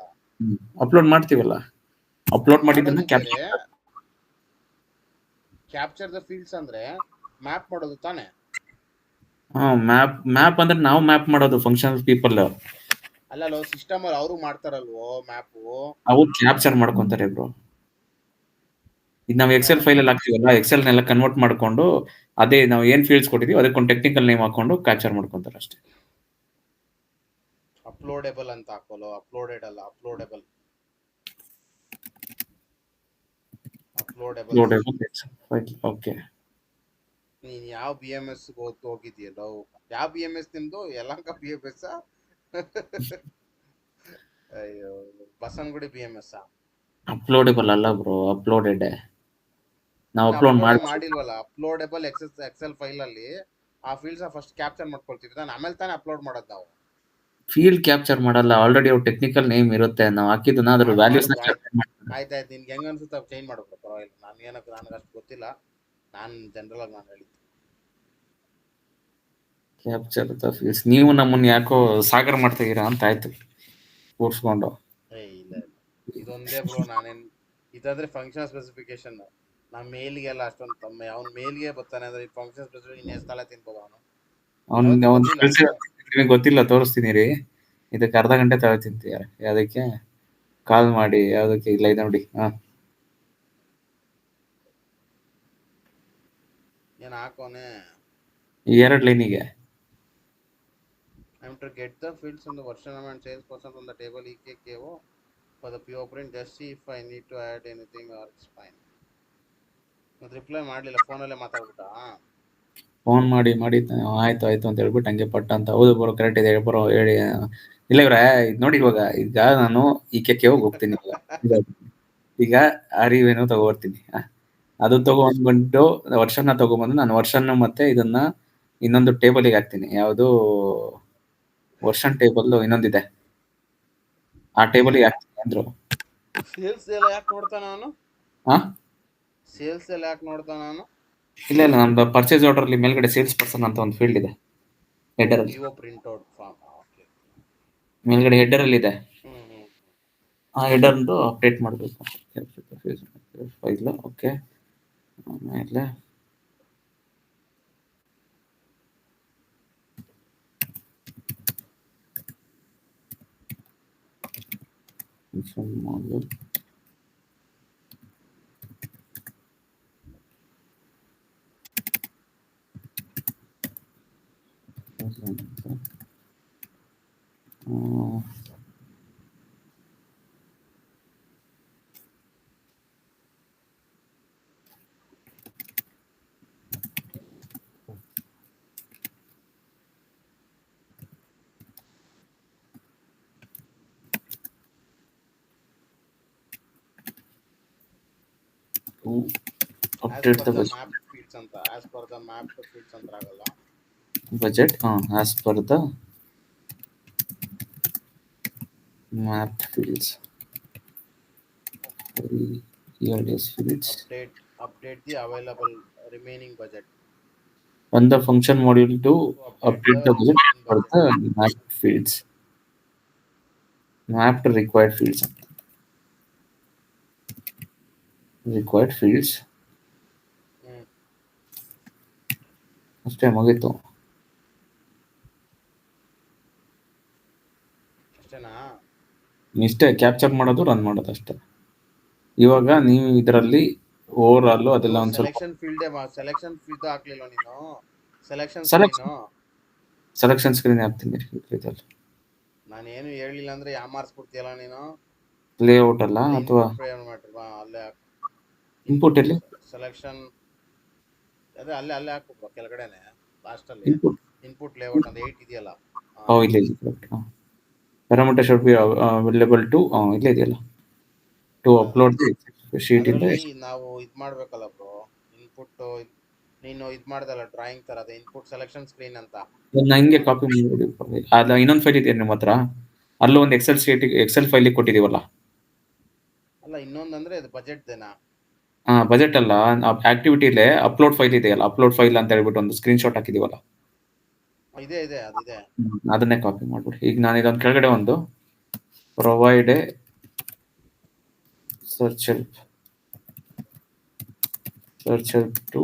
ಅಪ್ಲೋಡ್ ಮಾಡ್ತೀವಲ್ಲ, ಅಪ್ಲೋಡ್ ಮಾಡಿದ್ದನ್ನ ಮಾಡೋದು ಬೇರೆ. ಕ್ಯಾಪ್ಚರ್ ದ ಫೀಲ್ಡ್ಸ್ ಅಂದ್ರೆ ಮ್ಯಾಪ್ ಮಾಡೋದು ತಾನೆ. ಮ್ಯಾಪ್ ಅಂದ್ರೆ ನಾವು ಮ್ಯಾಪ್ ಮಾಡೋದು ಫಂಕ್ಷನ್ ಪೀಪಲ್. ಅಲ್ಲ ಸಿಸ್ಟಮ್ ಅಲ್ಲಿ ಅವರು ಮಾಡ್ತಾರಲ್ವೋ ಮ್ಯಾಪ್, ಅವ್ರು ಕ್ಯಾಪ್ಚರ್ ಮಾಡ್ಕೊಂತಾರೆ ಬ್ರೋ. ಈಗ ನಾವು ಎಕ್ಸೆಲ್ ಫೈಲ್ ಅಲ್ಲಿ ಹಾಕ್ತೀವಲ್ಲ, ಎಕ್ಸೆಲ್ನೆಲ್ಲ ಕನ್ವರ್ಟ್ ಮಾಡ್ಕೊಂಡು ಅದೇ ನಾವು ಏನ್ ಫೀಲ್ಡ್ಸ್ ಕೊಟ್ಟಿದೀವಿ ಅದಕ್ಕೊಂದು ಟೆಕ್ನಿಕಲ್ ನೇಮ್ ಹಾಕೊಂಡು ಕ್ಯಾಪ್ಚರ್ ಮಾಡ್ಕೊಂತಾರೆ ಅಷ್ಟೇ. ಅಪ್ಲೋಡೆಬಲ್ ಅಂತ ಹಾಕೋಲ್ಲ, ಅಪ್ಲೋಡೆಡ್ ಅಲ್ಲ, ಅಪ್ಲೋಡೆಬಲ್. ಓಕೆ. ನೀನ್ ಯಾವ BMS ಹೋಗಿದ್ಯಲ್ಲ, ಯಾವ BMS ನಿಮ್ದು? ಯಲಹಂಕ BMS ಅಯ್ಯೋ, ಬಸವನಗುಡಿ BMS ಅಪ್ಲೋಡೆಬಲ್ ಅಲ್ಲ ಬ್ರೋ, ಅಪ್ಲೋಡೆಡ್. ನಾವು ಅಪ್ಲೋಡ್ ಮಾಡಿಲ್ವಲ್ಲ. ಅಪ್ಲೋಡೆಬಲ್ ಎಕ್ಸೆಲ್ ಫೈಲ್ ಅಲ್ಲಿ ಆ ಫೀಲ್ಡ್ಸ್ ಫಸ್ಟ್ ಕ್ಯಾಪ್ಚರ್ ಮಾಡ್ಕೊಳ್ತೀವಿ ತಾನೆ, ಆಮೇಲೆ ತಾನೇ ಅಪ್ಲೋಡ್ ಮಾಡೋದು ನಾವು. ಫೀಲ್ಡ್ ಕ್ಯಾಪ್ಚರ್ ಮಾಡಲ್ಲ, ಆಲ್ರೆಡಿ ಅವ್ರ ಟೆಕ್ನಿಕಲ್ ನೇಮ್ ಇರುತ್ತೆ, ನಾವು ಹಾಕಿದ್ದನ್ನ ಅದ್ರ ವ್ಯಾಲ್ಯೂಸ್ ಆಯ್ತಾಯ್ತು, ನಿನ್ಗೆ ಹೆಂಗ ಅನ್ಸುತ್ತೆ ಚೇಂಜ್ ಮಾಡ್ಬೇಕು, ಪರವಾಗಿಲ್ಲ. ನನಗೆ ಅಷ್ಟು ಗೊತ್ತಿಲ್ಲ, ನಾನು ಜನರಲ್ ಆಗಿ ನಾನು ಹೇಳಿದ್ದು. Capture the fields. ನೀವು ನಮ್ಮನ್ನ ಯಾಕೋ ಸಾಗರ ಮಾಡ್ತಾ ಇದೀರಾ ಅಂತ ಆಯ್ತು ಕೂರ್ಸ್ಕೊಂಡು. ಇಲ್ಲ ಇದೊಂದೇ ಬ್ರೋ, ನಾನೇನ್ ಇದಾದ್ರೆ ಫಂಕ್ಷನ್ ಸ್ಪೆಸಿಫಿಕೇಶನ್ ನಮ್ಮ ಮೇಲ್ಗೆಲ್ಲ ಅಷ್ಟೊಂದು ತಮ್ಮ ಅವ್ನ ಮೇಲ್ಗೆ ಬರ್ತಾನೆ ಅಂದ್ರೆ ಫಂಕ್ಷನ್ ಸ್ಪೆಸಿಫಿಕೇಶನ್ ಎಷ್ಟು ತಲೆ ತಿನ್ಬೋದು ಅವನು. ನಿಮಗೆ ಗೊತ್ತಿಲ್ಲ, ತೋರಿಸ್ತೀನಿ ರೀ. ಇದಕ್ಕೆ ಅರ್ಧ ಗಂಟೆ ತಲೆ ತಿಂತೀಯ, ಅದಕ್ಕೆ ಕಾಲ್ ಮಾಡಿ. ಯಾವುದಕ್ಕೆ ಇಲ್ಲ ಇದೆ ನೋಡಿ. ಏನು ಹಾಕೋನೆ 2 ಲೈನಿಗೆ I'm to get the fields on the version and sales person on the table EKKO for the PO print. Just see if I need to add anything or it's fine. ಮತ್ತೆ ರಿಪ್ಲೈ ಮಾಡಲಿಲ್ಲ, ಫೋನಲ್ಲೇ ಮಾತಾಡ್ಬಿಟ್ಟ. Phone ಮಾಡಿ ಆಯ್ತು ಅಂತ ಹೇಳ್ಬಿಟ್ಟು ಹಂಗೆ ಪಟ್ಟ ಅಂತ. ಹೌದು ಬರೋ, ಕರೆಕ್ಟ್ ಇದೆ ಬರೋ ಹೇಳಿ. ಇಲ್ಲ ಇವ್ರೆ, ಇದು ನೋಡಿ ಇವಾಗ, ಈಗ ನಾನು EKKO ಹೋಗ್ತೀನಿ ಈಗ ಅರಿವೇನೋ ತಗೋಬರ್ತೀನಿ. ಅದು ತಗೊಂಡ್ಬಿಟ್ಟು ವರ್ಷನ ತಗೊಂಡ್ಬಂದು ನಾನು ವರ್ಷನ ಮತ್ತೆ ಇದನ್ನ ಇನ್ನೊಂದು ಟೇಬಲ್ಗೆ ಹಾಕ್ತೀನಿ. ಯಾವುದು ವರ್ಷನ್ ಟೇಬಲ್ ಇನ್ನೊಂದಿದೆ, ಆ ಟೇಬಲ್ಗೆ ಹಾಕ್ತೀನಿ ಅಂದ್ರು. ಸೇಲ್ಸ್ ಎಲ್ಲ ಯಾಕೆ ನೋಡ್ತಾನ ಅವನು? ಸೇಲ್ಸ್ ಎಲ್ಲ ಯಾಕೆ ನೋಡ್ತಾನ ಅವನು? ಇಲ್ಲ ನಮ್ದು ಪರ್ಚೇಸ್ ಆರ್ಡರ್ ಅಲ್ಲಿ ಮೇಲ್ಗಡೆ ಸೇಲ್ಸ್ ಪರ್ಸನ್ ಅಂತ ಒಂದು ಫೀಲ್ಡ್ ಇದೆ ಹೆಡರ್ ಅಲ್ಲಿ. ಪ್ರಿಂಟ್ ಔಟ್ ಫಾರ್ಮ್ ಮೇಲ್ಗಡೆ ಹೆಡರ್ ಅಲ್ಲಿ ಇದೆ. ಆ ಹೆಡರ್ ಅಪ್ಡೇಟ್ ಮಾಡಬೇಕು ಫೈಲ್. ಓಕೆ, ಆಮೇಲೆ function module update the budget. Map fields ಅಂತ as per the map fields ಅಂತ ಆಗಲ್ಲ. Budget as per the map fields. ERDS fields. Update the available remaining budget. On the function module to update the budget for the map fields. Mapped required fields. Required fields. ಅಷ್ಟೇ ಮುಗೀತು. ಇಷ್ಟೇ capture ಮಾಡೋದು run ಮಾಡೋದು ಅಷ್ಟೇ. ಇವಾಗ ನೀವು ಇದರಲ್ಲಿ over all ಅದೆಲ್ಲ ಒಂದು ಸ್ವಲ್ಪ ಸೆಲೆಕ್ಷನ್ ಫೀಲ್ಡ್ ಹಾಕ್ಲಿಲ್ಲ ನೀನು. ಸೆಲೆಕ್ಷನ್ ಸ್ಕ್ರೀನ್ ಹಾಕ್ತೀನಿ ಇದರಲ್ಲಿ. ನಾನು ಏನು ಹೇಳಿಲ್ಲ ಅಂದ್ರೆ ಯಾಮಾರಿಸ್ಬಿಡ್ತೀಯಲ್ಲ ನೀನು. ಲೇಔಟ್ ಅಲ್ಲ ಅಥವಾ ಅಲ್ಲೇ ಇನ್ಪುಟ್ ಅಲ್ಲಿ ಸೆಲೆಕ್ಷನ್ ಅದೇ ಅಲ್ಲೇ ಹಾಕ್ಬಿಟ್ಟು ಕೆಳಗಡೆನೆ ಲಾಸ್ಟ್ ಅಲ್ಲಿ ಇನ್ಪುಟ್ ಲೇಔಟ್ ಅಂತ 8 ಇದೆಯಲ್ಲ. ಇಲ್ಲ parameter should be available to ಇಲ್ಲೇ ಇದೆಯಲ್ಲ ಟು ಅಪ್ಲೋಡ್ ದಿ ಶೀಟ್ ಇಂದ. ನಾವು ಇದು ಮಾಡಬೇಕಲ್ಲ ಬ್ರೋ, ಇನ್ಪುಟ್ ನೀನು ಇದು ಮಾಡ್ದಲ್ಲ ಡ್ರಾಯಿಂಗ್ ತರ ಅದೇ ಇನ್ಪುಟ್ ಸೆಲೆಕ್ಷನ್ ಸ್ಕ್ರೀನ್ ಅಂತ. ನಂಗೆ ಕಾಪಿ ಮಾಡಿ ಅದ ಇನ್ನೊಂದು ಫೈಲ್ ಇದೆ ನಿಮ್ಮ ಹತ್ರ, ಅಲ್ಲೂ ಒಂದು ಎಕ್ಸೆಲ್ ಫೈಲ್ ಕೊಟ್ಟಿದೀವಲ್ಲ. ಅಲ್ಲ ಇನ್ನೊಂದಂದ್ರೆ ಇದು ಬಜೆಟ್ ದೇನಾ? ಬಜೆಟ್ ಅಲ್ಲ, ಆಕ್ಟಿವಿಟಿಲೇ ಅಪ್ಲೋಡ್ ಫೈಲ್ ಇದೆಯಲ್ಲ, ಅಪ್ಲೋಡ್ ಫೈಲ್ ಅಂತ ಹೇಳ್ಬಿಟ್ಟು ಒಂದು ಸ್ಕ್ರೀನ್ ಶಾಟ್ ಹಾಕಿದೀವಲ್ಲ. ಇದೆ ಅದಿದೆ, ಅದನ್ನೇ ಕಾಪಿ ಮಾಡ್ಬಿಡಿ. ಈಗ ನಾನು ಇದೊಂದು ಕೆಳಗಡೆ ಒಂದು provide search help to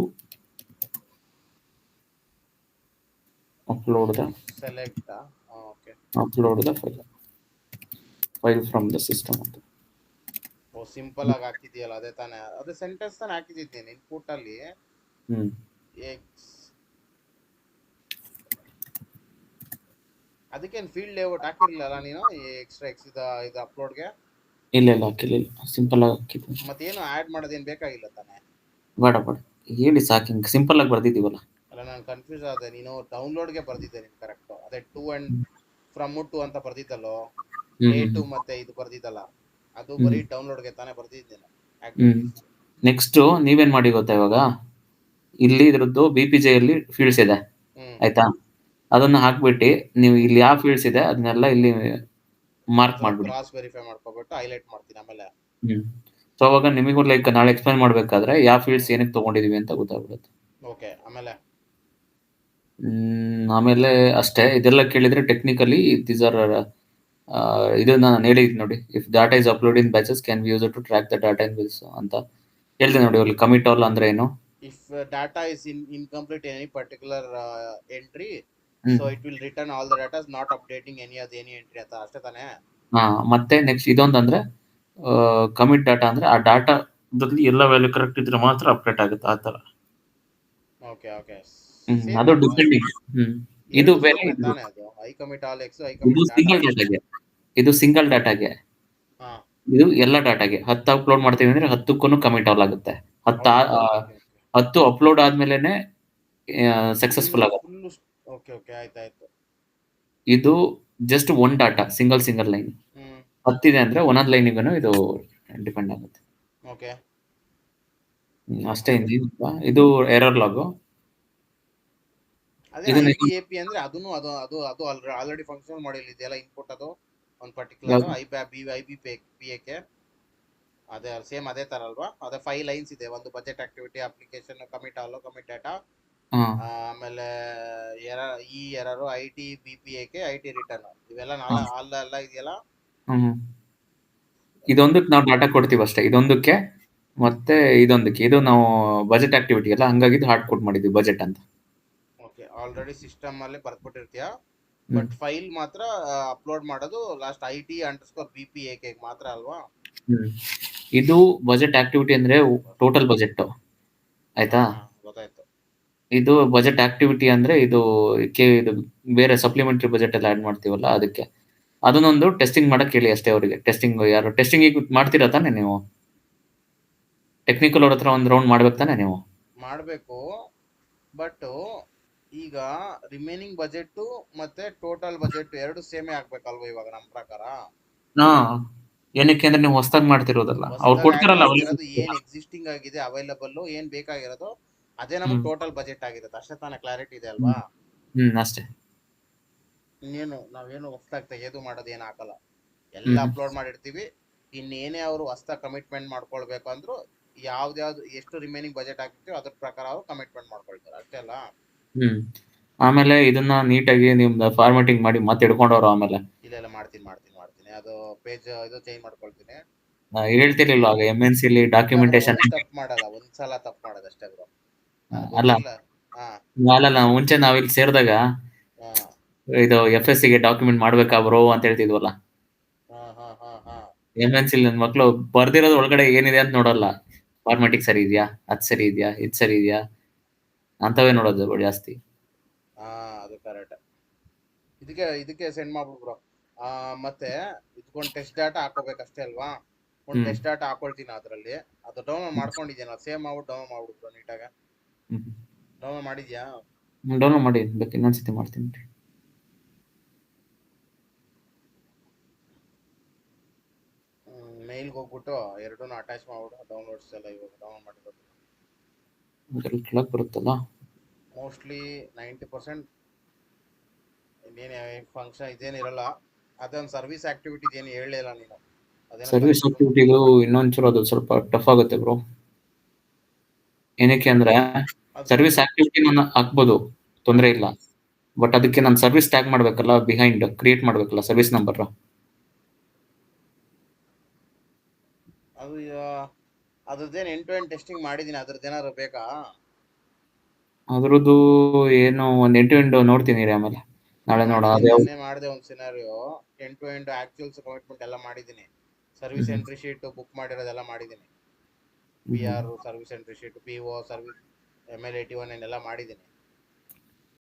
upload the file from the system ಅಂತ. ಸಿಂಪಲ್ ಆಗಿ ಹಾಕಿದೀಯಲ್ಲ ಅದೇ ತಾನೇ, ಅದೇ ಸೆಂಟೆನ್ಸ್ ತಾನೇ ಹಾಕಿದ್ದೀನಿ ಇನ್ಪುಟ್ ಅಲ್ಲಿ. ಅದಕ್ಕೇನು ಫೀಲ್ಡ್ ಲೇಔಟ್ ಹಾಕಿರ್ಲಿಲ್ಲ ನೀನು ಎಕ್ಸ್ಟ್ರಾ ಇದು ಅಪ್ಲೋಡ್ಗೆ? ಇಲ್ಲ ಹಾಕಿರ್ಲಿಲ್ಲ, ಸಿಂಪಲ್ ಆಗಿ ಹಾಕಿದ್ದೀನಿ. ಮತ್ತೇನು ಆಡ್ ಮಾಡೋದೇನು ಬೇಕಾಗಿಲ್ಲ ತಾನೇ? ಬೇಡ ಹೇಳಿ ಸಾಕು, ಸಿಂಪಲ್ ಆಗಿ ಬರ್ದಿದ್ದೀವಲ್ಲ. ಅಲ್ಲ ನಾನು ಕನ್ಫ್ಯೂಸ್ ಆದೆ, ನೀನು ಡೌನ್ಲೋಡ್ಗೆ ಬರ್ದಿದ್ದೆ ನೀನು ಕರೆಕ್ಟ್. ಅದೇ ಟು ಅಂಡ್ ಫ್ರಮ್ ಟು ಅಂತ ಬರ್ದಿದ್ದಲ್ಲೋ, A2 ಮತ್ತೆ ಇದು ಬರ್ದಿದ್ದಲ್ಲ, ಅದು ಬರೀ ಡೌನ್ಲೋಡ್ಗೆ ತಾನೇ ಬರ್ದಿದ್ದೇನೆ. ನೆಕ್ಸ್ಟ್ ನೀವೇನ್ ಮಾಡಿ ಗೊತ್ತಾ, ಇವಾಗ ಇಲ್ಲಿ ಇದ್ರದ್ದು BPJ ಅಲ್ಲಿ ಫೀಲ್ಡ್ಸ್ ಇದೆ ಆಯ್ತಾ, ಅದನ್ನ ಹಾಕ್ಬಿಟ್ಟು ನೀವು ಇಲ್ಲಿ ಯಾವ ಫೀಲ್ಡ್ಸ್ ಇದೆ ಅದನ್ನೆಲ್ಲ ಇಲ್ಲಿ ಮಾರ್ಕ್ ಮಾಡ್ಬಿಡಿ, ಕ್ರಾಸ್ ವೆರಿಫೈ ಮಾಡ್ಕೊಬಿಟ್ಟು ಹೈಲೈಟ್ ಮಾಡ್ತೀನಿ ಆಮೇಲೆ. ಸೊ ಅವಾಗ ನಿಮಗೂ ಲೈಕ್ ನಾಳೆ ಎಕ್ಸ್ಪ್ಲೈನ್ ಮಾಡ್ಬೇಕಾದ್ರೆ ಯಾವ ಫೀಲ್ಡ್ಸ್ ಏನಕ್ಕೆ ತಗೊಂಡಿದೀವಿ ಅಂತ ಗೊತ್ತಾಗ್ಬಿಡುತ್ತೆ. ಓಕೆ, ಆಮೇಲೆ ಅಷ್ಟೇ. ಇದೆಲ್ಲ ಕೇಳಿದ್ರೆ ಟೆಕ್ನಿಕಲಿ ದೀಸ್ ಆರ್ ಇದು ನಾನು ಹೇಳಿದ್ ನೋಡಿ, if data is upload in batches can be use to track the data in bills ಅಂತ ಹೇಳ್ದೆ ನೋಡಿ. ಅಲ್ಲಿ ಕಮಿಟ್ ಆಲ್ ಅಂದ್ರೆ ಏನು? If data is incomplete any particular entry, so it will return all the data not updating any entry ಅಂತ ಅಷ್ಟೇ ತಾನೇ? ಮತ್ತೆ ನೆಕ್ಸ್ಟ್ ಇದೊಂದಂದ್ರೆ ಕಮಿಟ್ ಡಾಟಾ ಅಂದ್ರೆ ಆ ಡಾಟಾದಲ್ಲಿ ಎಲ್ಲ ವ್ಯಾಲ್ಯೂ ಕರೆಕ್ಟ್ ಇದ್ರೆ ಮಾತ್ರ ಅಪ್ಡೇಟ್ ಆಗುತ್ತೆ ಆ ತರ. ಓಕೆ ಅದು ಡಿಪೆಂಡಿಂಗ್. ಇದು ಬೇರೆ, ಇದು ಸಿಂಗಲ್ ಡಾಟಾಗೆ, ಇದು ಎಲ್ಲ ಡಾಟಾಗೆ. 10 ಅಪ್ಲೋಡ್ ಮಾಡ್ತೀವಿ ಅಂದ್ರೆ 10ಕ್ಕೂ ಕಮಿಟ್ ಆಲ್ ಆಗುತ್ತೆ. 10 ಅಪ್ಲೋಡ್ ಆದ್ಮೇಲೆನೆ ಸಕ್ಸಸ್ಫುಲ್ ಆಗುತ್ತೆ. ಇದು just one data, single line. 10 ಇದೆ ಅಂದ್ರೆ ಒಂದೊಂದು ಲೈನಿಗೂ ಇದು ಡಿಪೆಂಡ್ ಆಗುತ್ತೆ ಅಷ್ಟೇ. ಇದು ಎರರ್ ಲಾಗು. IPAP ಅಂದ್ರೆ ಅದು ಆಲ್ರೆಡಿ ಫಂಕ್ಷನಲ್ ಮಾಡೆಲ್ ಇದೆಯಲ್ಲ, ಇನ್ಪುಟ್ ಅದು ಒಂದು ಪರ್ಟಿಕ್ಯುಲರ್ IBPAK ಅದೇ ಸೇಮ್ ಅದೇ ತರ ಅಲ್ವಾ? ಅದೇ 5 ಲೈನ್ಸ್ ಇದೆ. ಒಂದು budget activity, application, commit all, commit data, ಆಮೇಲೆ ಎರರ್, ITBPAK, IT ರಿಟರ್ನ್, ಇವೆಲ್ಲ ಅಲ್ಲ ಇದೆಯಲ್ಲ. ಇದೊಂದಕ್ಕೆ ನಾವು ಡಾಟಾ ಕೊಡ್ತೀವಿ ಅಷ್ಟೇ, ಇದೊಂದಕ್ಕೆ ಮತ್ತೆ ಇದೊಂದಕ್ಕೆ. ಇದು ನಾವು ಬಜೆಟ್ ಆಕ್ಟಿವಿಟಿ ಅಲ್ಲ, ಹಂಗಾಗಿ ಹಾರ್ಡ್ ಕೋಡ್ ಮಾಡಿದ್ವಿ ಬಜೆಟ್ ಅಂತ. ಓಕೆ, ಆಲ್ರೆಡಿ ಸಿಸ್ಟಮ್ ಅಲ್ಲಿ ಬರ್ಕೊಟ್ಟಿರ್ತೀಯಾ? ಬಟ್ ಫೈಲ್ ಮಾತ್ರ ಅಪ್ಲೋಡ್ ಮಾಡೋದು ಲಾಸ್ಟ್ IT_BPAK ಮಾತ್ರ ಅಲ್ವಾ? ಇದು ಬಜೆಟ್ ಆಕ್ಟಿವಿಟಿ ಅಂದ್ರೆ ಟೋಟಲ್ ಬಜೆಟ್ ಆಯ್ತಾ. ಗೊತ್ತಾಯ್ತು. ಇದು ಬಜೆಟ್ ಆಕ್ಟಿವಿಟಿ ಅಂದ್ರೆ ಇದು ಬೇರೆ ಸಪ್ಲಿಮೆಂಟರಿ ಬಜೆಟ್ ಎಲ್ಲ ಆಡ್ ಮಾಡ್ತೀವಲ್ಲ ಅದಕ್ಕೆ. ಅದನ್ನೊಂದು ಟೆಸ್ಟಿಂಗ್ ಮಾಡಕ್ ಹೇಳಿ ಅಷ್ಟೇ ಅವರಿಗೆ. ಟೆಸ್ಟಿಂಗ್ ಯಾರು ಟೆಸ್ಟಿಂಗ್ ಈಗ ಮಾಡ್ತೀರಾ ತಾನೆ ನೀವು? ಟೆಕ್ನಿಕಲ್ ಅವ್ರ ಹತ್ರ ಒಂದು ರೌಂಡ್ ಮಾಡ್ಬೇಕು ತಾನೆ ನೀವು? ಮಾಡಬೇಕು. ಬಟ್ ಈಗ ರಿಮೈನಿಂಗ್ ಬಜೆಟ್ ಮತ್ತೆ ಟೋಟಲ್ ಬಜೆಟ್ ಎರಡು ಸೇಮೇ ಆಗ್ಬೇಕಲ್ವಾ ಇವಾಗ ನಮ್ಮ ಪ್ರಕಾರ? ಏನಕ್ಕೆ ಅಂದ್ರೆ ನೀವು ಹೊಸದಾಗಿ ಮಾಡ್ತಿರೋದಲ್ಲ, ಅವ್ರು ಕೊಡ್ತಾರಲ್ಲ ಏನ್ ಎಕ್ಸಿಸ್ಟಿಂಗ್ ಆಗಿದೆ ಅವೈಲಬಲ್, ಏನ್ ಬೇಕಾಗಿರೋದು ಅದೇ ನಮಗೆ ಟೋಟಲ್ ಬಜೆಟ್ ಆಗಿರುತ್ತೆ ಅಷ್ಟೇ ತಾನೇ? ಕ್ಲಾರಿಟಿ ಇದೆ ಅಲ್ವಾ? ಅಷ್ಟೇ. ಇನ್ನೇನು ನಾವೇನು ಹೊಸದಾಗಿ ತೆಗೆದು ಮಾಡೋದು ಏನು ಹಾಕಲ್ಲ, ಎಲ್ಲ ಅಪ್ಲೋಡ್ ಮಾಡಿರ್ತೀವಿ. ಇನ್ನೇನೇ ಅವರು ಹೊಸದಾಗಿ ಕಮಿಟ್ಮೆಂಟ್ ಮಾಡ್ಕೊಳ್ಬೇಕು ಅಂದ್ರು ಯಾವ್ದು ಎಷ್ಟು ರಿಮೈನಿಂಗ್ ಬಜೆಟ್ ಹಾಕಿರ್ತೀವಿ ಅದ್ರ ಪ್ರಕಾರ ಅವರು ಕಮಿಟ್ಮೆಂಟ್ ಮಾಡ್ಕೊಳ್ತಾರೆ ಅಷ್ಟೇ ಅಲ್ಲ? ಆಮೇಲೆ ಇದನ್ನ ನೀಟಾಗಿ ನಿಮ್ದು ಫಾರ್ಮ್ಯಾಟಿಂಗ್ ಮಾಡಿ ಮತ್ತೆ ಇಡ್ಕೊಂಡವ್ರು ಆಮೇಲೆ. ಇಲ್ಲ ಮಾಡ್ತೀನಿ ಅದು ಪೇಜ್ ಇದು ಚೇಂಜ್ ಮಾಡ್ಕೊಳ್ತೀನಿ. ಹೇಳ್ತಿರ್ಲಿಲ್ಲ ಆಗ MNC ಲಿ ಡಾಕ್ಯುಮೆಂಟೇಶನ್ ತಪ್ಪು ಮಾಡಲ್ಲ, ಒಂದ್ಸಲ ತಪ್ಪು ಮಾಡೋದು ಅಷ್ಟೇ ಬ್ರೋ. ಅಲ್ಲ ಮುಂಚೆ ನಾವಿಲ್ಲಿ ಸೇರಿದಾಗ ಇದು FSC ಗೆ ಡಾಕ್ಯುಮೆಂಟ್ ಮಾಡ್ಬೇಕಾ ಬ್ರೋ ಅಂತ ಹೇಳ್ತಿದ್ವಲ್ಲ. MNC ನನ್ನ ಮಕ್ಳು ಬರ್ದಿರೋದು ಒಳಗಡೆ ಏನಿದೆ ಅಂತ ನೋಡಲ್ಲ, ಫಾರ್ಮ್ಯಾಟಿಕ್ ಸರಿ ಇದೆಯಾ, ಅದ್ ಸರಿ ಇದೆಯಾ, ಇದ್ ಸರಿ ಇದೆಯಾ ಅಂತವೇ ನೋಡೋದು ಜಾಸ್ತಿ. ಅದು ಕರೆಕ್ಟ್. ಇದಕ್ಕೆ ಸೆಂಡ್ ಮಾಡ್ಬಿಡು ಬ್ರೋ. ಮತ್ತೆ ಇದಕ್ಕೊಂದು ಟೆಸ್ಟ್ ಡಾಟಾ ಹಾಕೋಬೇಕಷ್ಟೇ ಅಲ್ವಾ? ಒಂದು ಟೆಸ್ಟ್ ಡಾಟಾ ಹಾಕೊಳ್ತೀನಿ ಅದರಲ್ಲಿ. ಅದು ಡೌನ್ಲೋಡ್ ಮಾಡ್ಕೊಂಡಿದ್ದೀನಿ, ಸೇವ್ ಮಾಡ್ಬಿಟ್ಟು ಡೌನ್ಲೋಡ್ ಮಾಡ್ಬಿಟ್ಟು ನೀಟಾಗ. ಡೌನ್ಲೋಡ್ ಮಾಡಿದ್ಯಾ? ಡೌನ್ಲೋಡ್ ಮಾಡಿ, ಬೇಕು ಇನ್ನೊಂದ್ಸತಿ ಮಾಡ್ತೀನಿ. ಮೇಲ್ಗೆ ಹೋಗ್ಬಿಟ್ಟು ಎರಡನ್ನೂ ಅಟ್ಯಾಚ್ ಮಾಡ್ಬಿಟ್ಟು ಡೌನ್ಲೋಡ್ಸ್ ಎಲ್ಲ ಇವಾಗ ಡೌನ್ಲೋಡ್ ಮಾಡಿರೋದು ಕೆಳಗೆ ಬರುತ್ತಲ್ಲ ಮೋಸ್ಟ್ಲಿ 90%. ಇನ್ನೇನು ಫಂಕ್ಷನ್ ಇದೇನಿರಲ್ಲ. ಅದೊಂದು ಸರ್ವಿಸ್ ಆಕ್ಟಿವಿಟಿ ಏನು ಹೇಳಲಿಲ್ಲ ನೀನು. ಸರ್ವಿಸ್ ಆಕ್ಟಿವಿಟಿದು ಇನ್ನೊಂಚೂರು ಅದು ಸ್ವಲ್ಪ ಟಫ್ ಆಗುತ್ತೆ ಬ್ರೋ. ಏನಕ್ಕೆ ಅಂದ್ರೆ ಸರ್ವಿಸ್ ಆಕ್ಟಿವಿಟಿ ನಾನು ಹಾಕ್ಬೋದು, ತೊಂದರೆ ಇಲ್ಲ. ಬಟ್ ಅದಕ್ಕೆ ನಾನು ಸರ್ವಿಸ್ ಟ್ಯಾಗ್ ಮಾಡ್ಬೇಕಲ್ಲ, ಬಿಹೈಂಡ್ ಕ್ರಿಯೇಟ್ ಮಾಡ್ಬೇಕಲ್ಲ ಸರ್ವಿಸ್ ನಂಬರ್. ಅದು ಅದ್ರದ್ದೇನು ಎಂಡ್ ಟು ಎಂಡ್ ಟೆಸ್ಟಿಂಗ್ ಮಾಡಿದೀನಿ, ಅದ್ರದ್ದೇನಾದ್ರು ಬೇಕಾ? ಅದ್ರದ್ದು ಏನು ಒಂದು ಎಂಟು ಎಂಟು ನೋಡ್ತೀನಿ ಆಮೇಲೆ ನಾಳೆ ಮಾಡಿದೆ ಒಂದು scenario. End to end actuals commitment ಎಲ್ಲ ಮಾಡಿದ್ದೀನಿ. ಸರ್ವಿಸ್ ಎಂಟ್ರಿ ಶೀಟ್ ಬುಕ್ ಮಾಡಿರೋದೆಲ್ಲ ಮಾಡಿದ್ದೀನಿ. PR service entry sheet, PO service ML81 ಎಲ್ಲ ಮಾಡಿದ್ದೀನಿ.